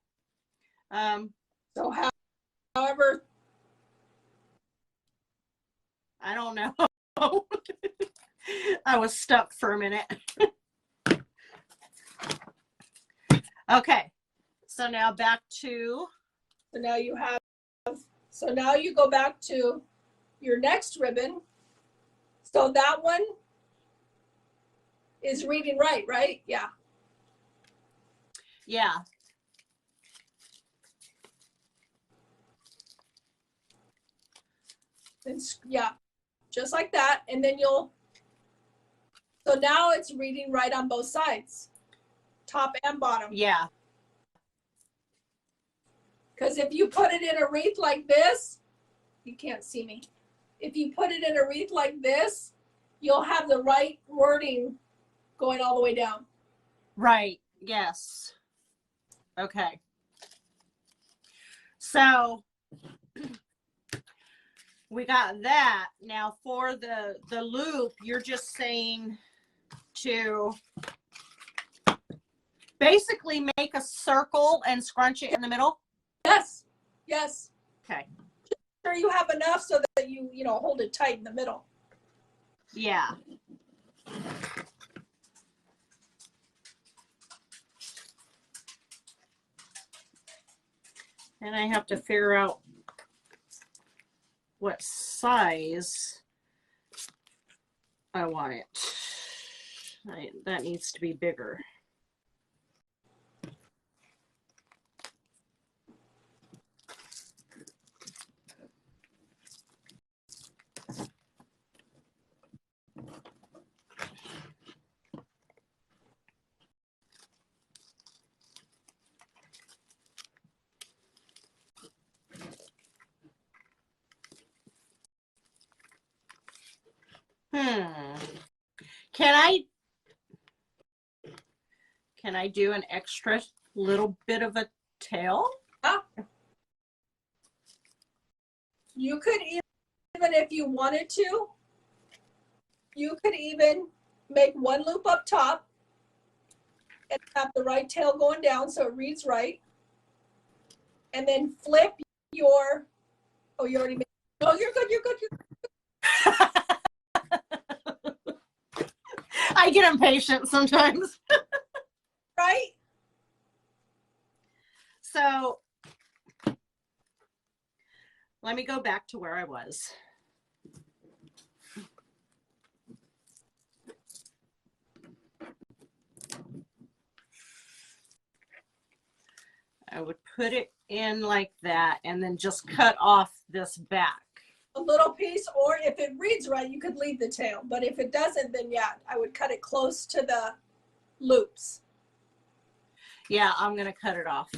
So however. I don't know. I was stuck for a minute. Okay. So now back to. So now you have. So now you go back to your next ribbon. So that one is reading right? Yeah. Yeah. And yeah, just like that. And then so now it's reading right on both sides, top and bottom. Yeah. Because if you put it in a wreath like this, you can't see me. If you put it in a wreath like this, you'll have the right wording going all the way down. Right. Yes. Okay. So we got that. Now for the loop, you're just saying to basically make a circle and scrunch it in the middle. Yes. Yes. Okay. Sure you have enough so that you hold it tight in the middle. Yeah. And I have to figure out what size I want it. That needs to be bigger. Can I do an extra little bit of a tail? You could even, if you wanted to, you could even make one loop up top and have the right tail going down so it reads right. And then flip your, oh, you already made, oh, you're good, you're good, you're good. I get impatient sometimes. Right? So let me go back to where I was. I would put it in like that and then just cut off this back. A little piece, or if it reads right, you could leave the tail. But if it doesn't, then yeah, I would cut it close to the loops. Yeah, I'm going to cut it off.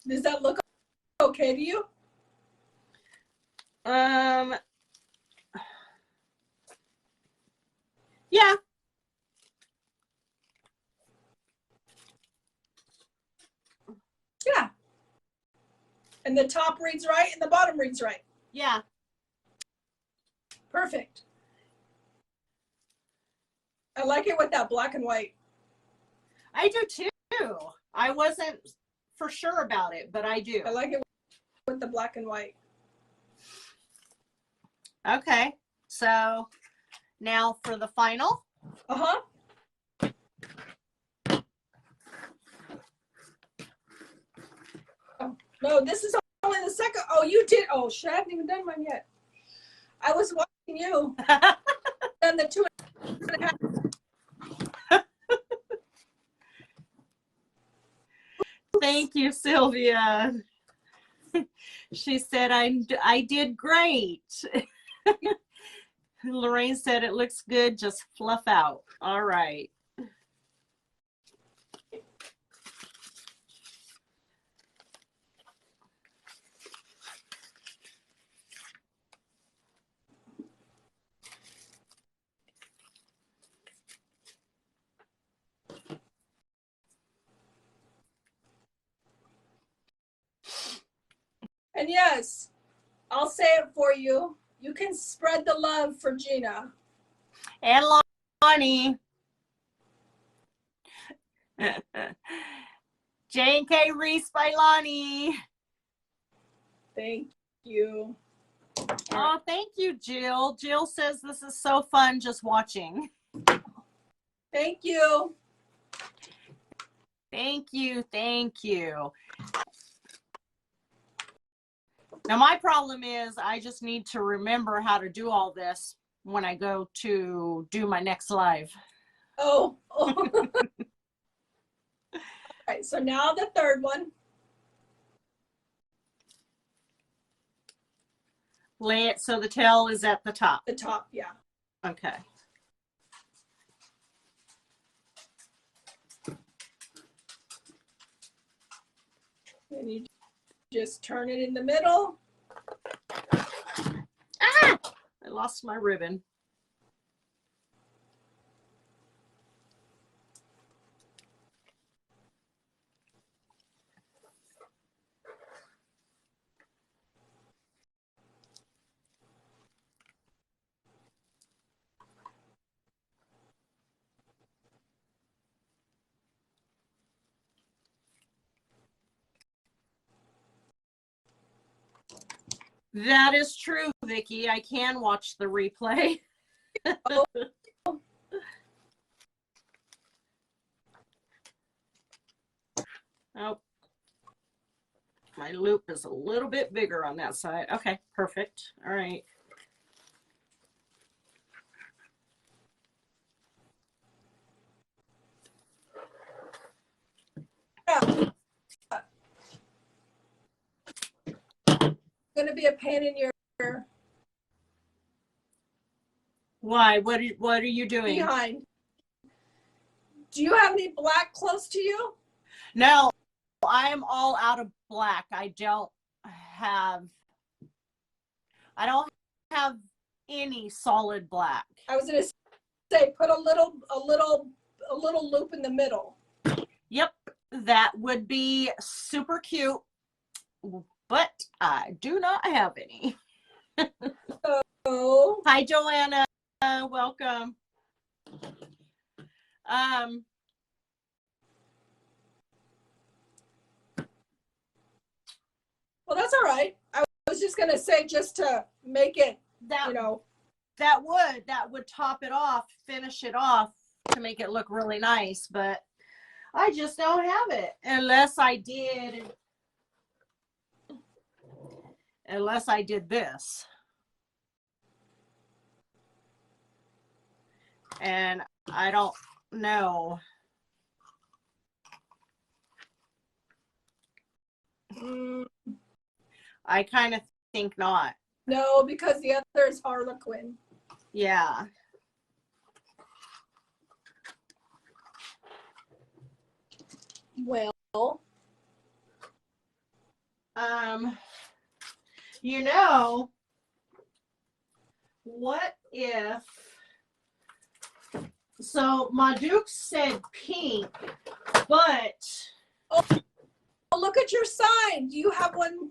Does that look okay to you? Yeah. Yeah. And the top reads right and the bottom reads right. Yeah. Perfect. I like it with that black and white. I do too. I wasn't for sure about it, but I do. I like it with the black and white. Okay. So now for the final. Uh-huh. Oh, no, this is only the second. Oh, you did. Oh, shit, I haven't even done mine yet. I was watching you. Done the 2.5. Thank you, Sylvia. She said I did great. Lorraine said it looks good, just fluff out. All right. And yes, I'll say it for you. You can spread the love for Gina. And Lonnie. J&K Reese by Lonnie. Thank you. Oh, thank you, Jill. Jill says this is so fun just watching. Thank you. Thank you. Thank you. Now, my problem is I just need to remember how to do all this when I go to do my next live. Oh. All right, so now the third one. Lay it so the tail is at the top. The top, yeah. Okay. And you just turn it in the middle. Ah! I lost my ribbon. That is true, Vicky. I can watch the replay. Oh. Oh, my loop is a little bit bigger on that side. Okay, perfect. All right. Yeah. Going to be a pain in your Why? What are you doing? behind. Do you have any black close to you? No, I am all out of black. I don't have any solid black. I was going to say put a little loop in the middle. Yep, that would be super cute, but I do not have any. Oh. Hi, Joanna. Welcome. Well, that's all right. I was just going to say, just to make it, that you know, that would top it off, finish it off to make it look really nice, but I just don't have it unless I did this. And I don't know. I kind of think not. No, because the other is Harlequin. Yeah. Well, you know, what if, so my Duke said pink, but oh, look at your sign. Do you have one?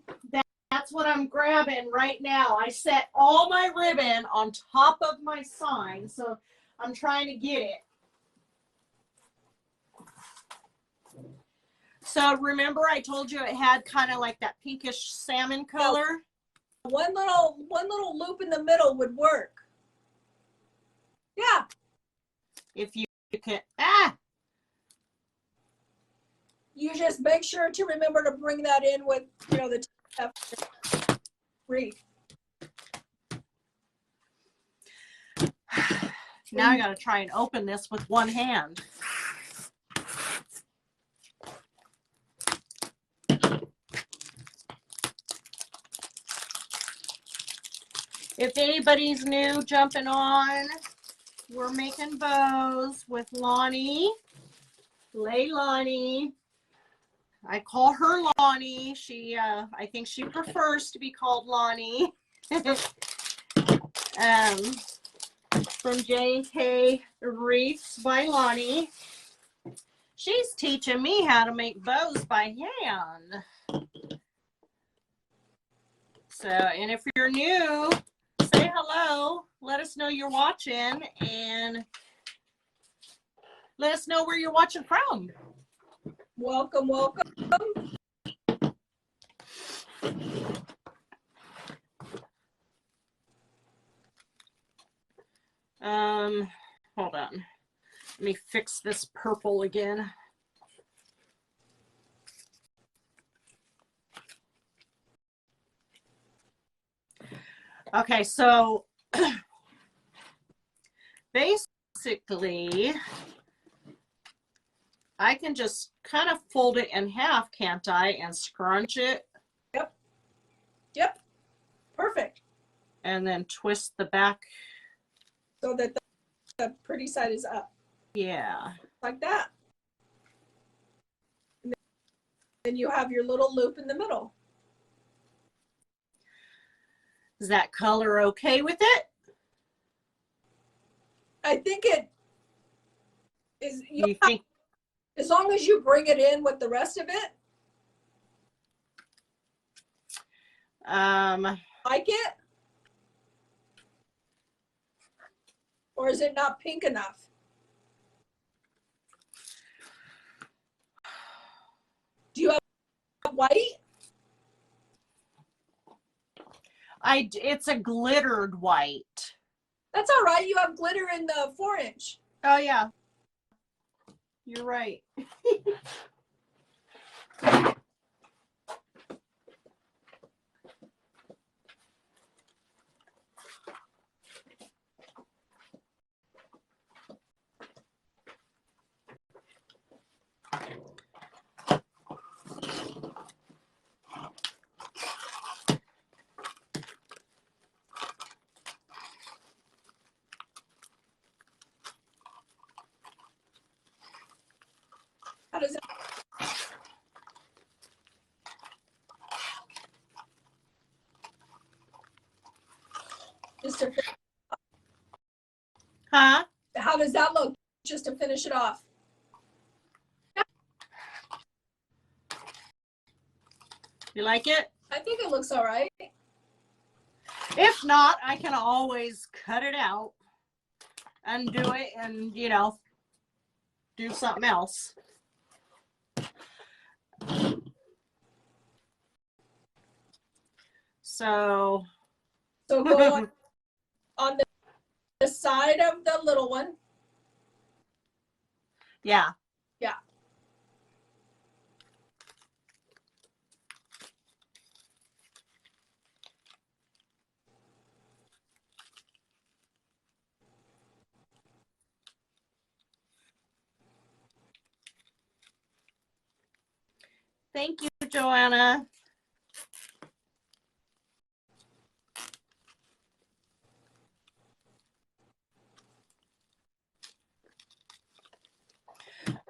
That's what I'm grabbing right now. I set all my ribbon on top of my sign, so I'm trying to get it. So remember I told you it had kind of like that pinkish salmon color? One little loop in the middle would work. Yeah. If you can, You just make sure to remember to bring that in with, you know, the wreath. Now I gotta try and open this with one hand. If anybody's new jumping on, we're making bows with Lonnie. Leilani. I call her Lonnie. She, I think she prefers to be called Lonnie. From J&K Wreaths by Lonnie. She's teaching me how to make bows by hand. So, and if you're new, say hello. Let us know you're watching and let us know where you're watching from. Welcome, welcome. Hold on. Let me fix this purple again. Okay, so basically, I can just kind of fold it in half, can't I? And scrunch it. Yep. Yep. Perfect. And then twist the back. So that the pretty side is up. Yeah. Like that. And then you have your little loop in the middle. Is that color okay with it? I think it is. You think? As long as you bring it in with the rest of it. Like it? Or is it not pink enough? Do you have white? It's a glittered white. That's all right. You have glitter in the 4-inch. Oh yeah, you're right. How does it? Just to, Huh? how does that look? Just to finish it off. You like it? I think it looks all right. If not, I can always cut it out, undo it, and do something else. So go on the side of the little one. Yeah. Yeah. Thank you, Joanna.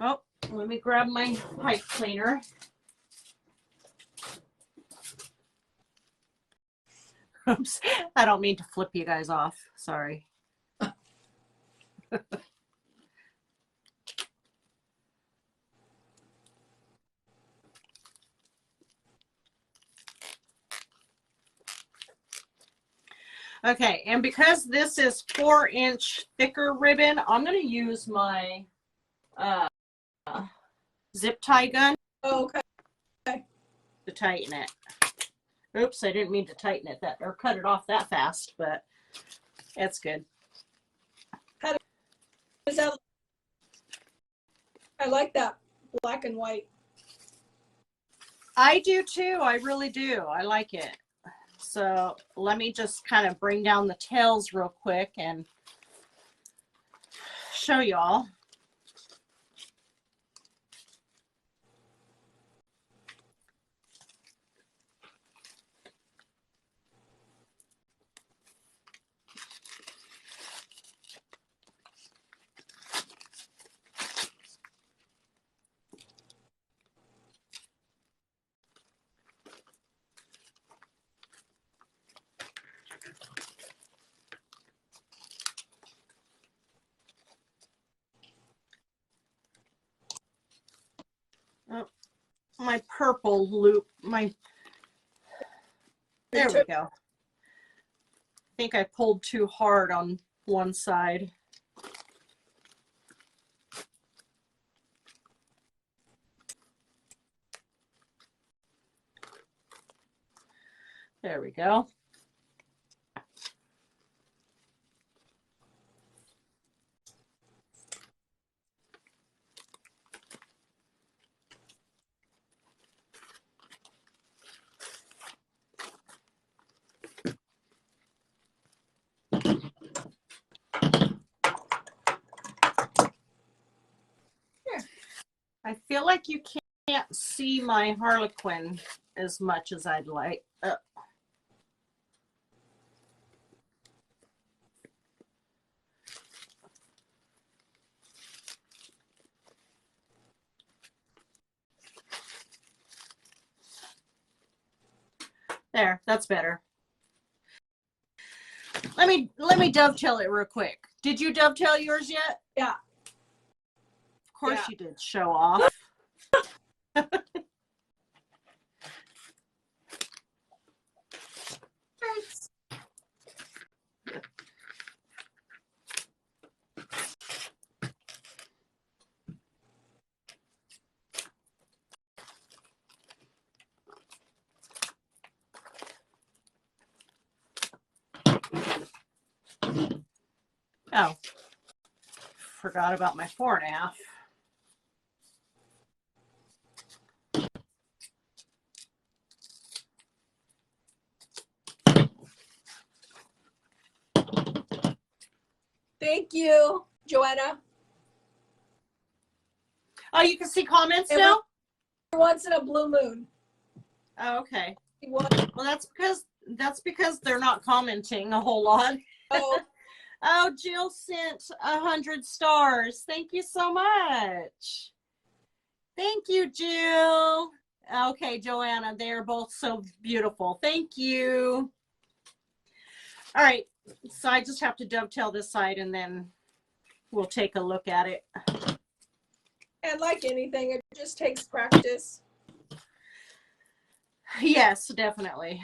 Oh, let me grab my pipe cleaner. Oops, I don't mean to flip you guys off. Sorry. Okay, and because this is 4-inch thicker ribbon, I'm going to use my zip tie gun Okay. to tighten it. Oops, I didn't mean to tighten it or cut it off that fast, but it's good. How does that? I like that black and white. I do too. I really do. I like it. So let me just kind of bring down the tails real quick and show y'all. Oh, my purple loop, there we go. I think I pulled too hard on one side. There we go. I feel like you can't see my Harlequin as much as I'd like. There, that's better. Let me dovetail it real quick. Did you dovetail yours yet? Yeah. Of course you did. Show off. Oh, forgot about my 4.5. Thank you, Joanna. Oh, you can see comments now? Once in a blue moon. Oh, okay. What? Well, that's because they're not commenting a whole lot. Oh, Oh, Jill sent 100 stars. Thank you so much. Thank you, Jill. Okay, Joanna, they are both so beautiful. Thank you. All right, so I just have to dovetail this side and then we'll take a look at it. and like anything, it just takes practice. Yes, definitely.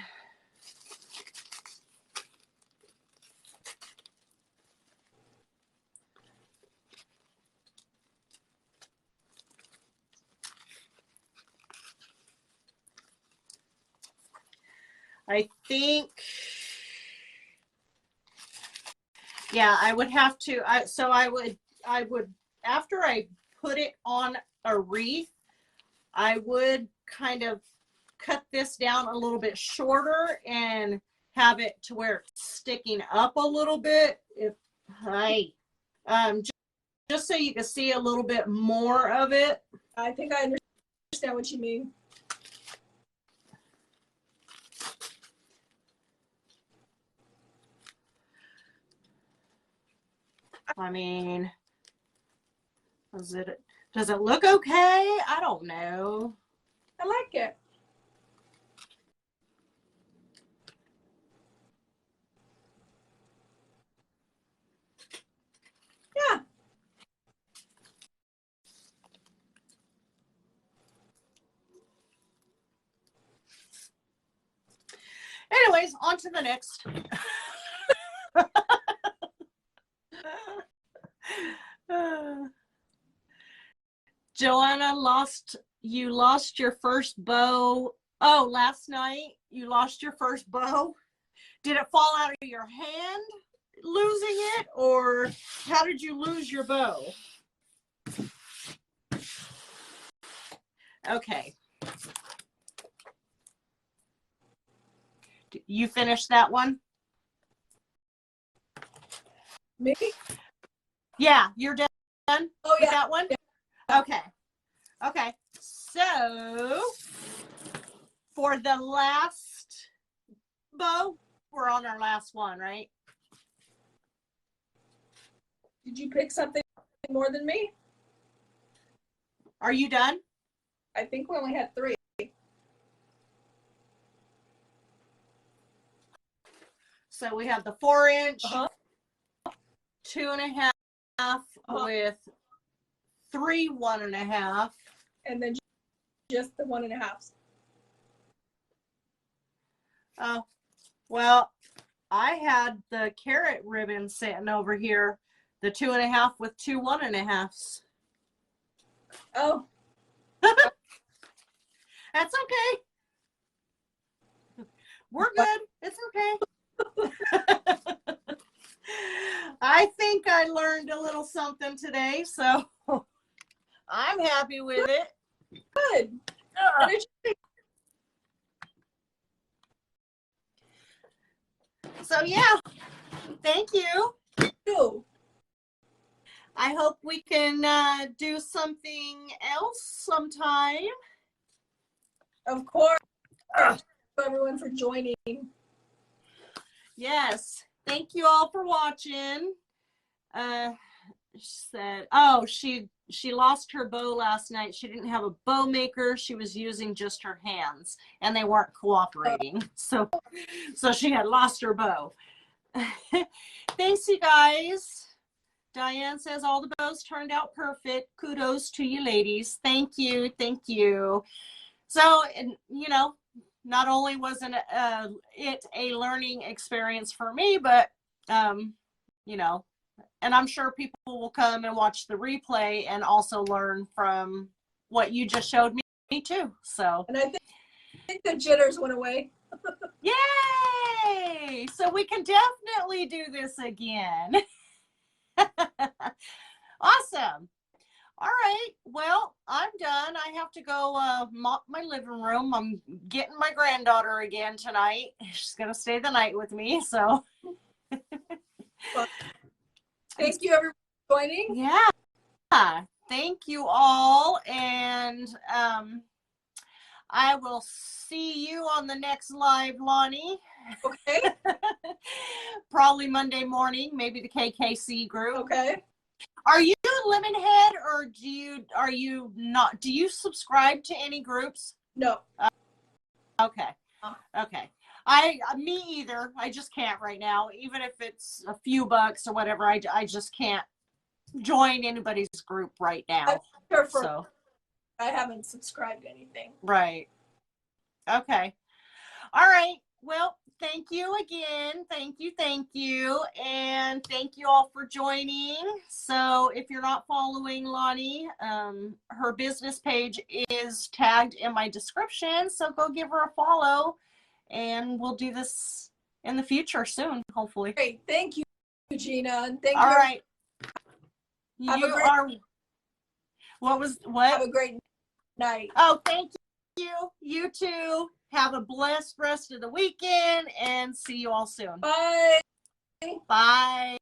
I think, yeah, I would have to, I would, after I put it on a wreath, I would kind of cut this down a little bit shorter and have it to where it's sticking up a little bit. Just so you can see a little bit more of it. I think I understand what you mean. I mean, does it look okay? I don't know. I like it. Yeah. Anyways, on to the next. Joanna, you lost your first bow. Oh, last night you lost your first bow. Did it fall out of your hand losing it, or how did you lose your bow? Okay. You finished that one? Me? Yeah, you're done Oh, with yeah. that one? Yeah. Okay. Okay. So for the last bow, we're on our last one, right? Did you pick something more than me? Are you done? I think we only had 3. So we have the 4-inch, Uh-huh. 2.5 with 3 1.5. And then just the 1.5. Oh, well, I had the carrot ribbon sitting over here, the 2.5 with 2 1.5s. Oh. That's okay. We're good. It's okay. I think I learned a little something today, so I'm happy with it. Good. What did you think? So yeah, thank you. Do? I hope we can do something else sometime. Of course. Thank you, everyone, for joining. Yes. Thank you all for watching. She said, oh, she lost her bow last night. She didn't have a bow maker. She was using just her hands and they weren't cooperating. So she had lost her bow. Thanks, you guys. Diane says all the bows turned out perfect. Kudos to you ladies. Thank you. Thank you. So, you know, not only was it a learning experience for me, but, you know, and I'm sure people will come and watch the replay and also learn from what you just showed me too. So, And I think the jitters went away. yay! Yay! So we can definitely do this again. Awesome. All right. Well, I'm done. I have to go mop my living room. I'm getting my granddaughter again tonight. She's going to stay the night with me. So Well, thank you everyone for joining. yeah. Thank you all. And I will see you on the next live, Lonnie. Okay. Probably Monday morning, maybe the KKC group. Okay. Are you Lemonhead, or are you not? Do you subscribe to any groups? No. Okay. Okay. Me either. I just can't right now. Even if it's a few bucks or whatever, I just can't join anybody's group right now. So I haven't subscribed to anything. right. Okay. All right. Well, thank you again. Thank you. And thank you all for joining. So if you're not following Lonnie, her business page is tagged in my description. So go give her a follow, and we'll do this in the future soon, hopefully. Great. Thank you, Gina. And thank All you. right. Have a great night. Oh, thank you. You too. Have a blessed rest of the weekend, and see you all soon. Bye. Bye.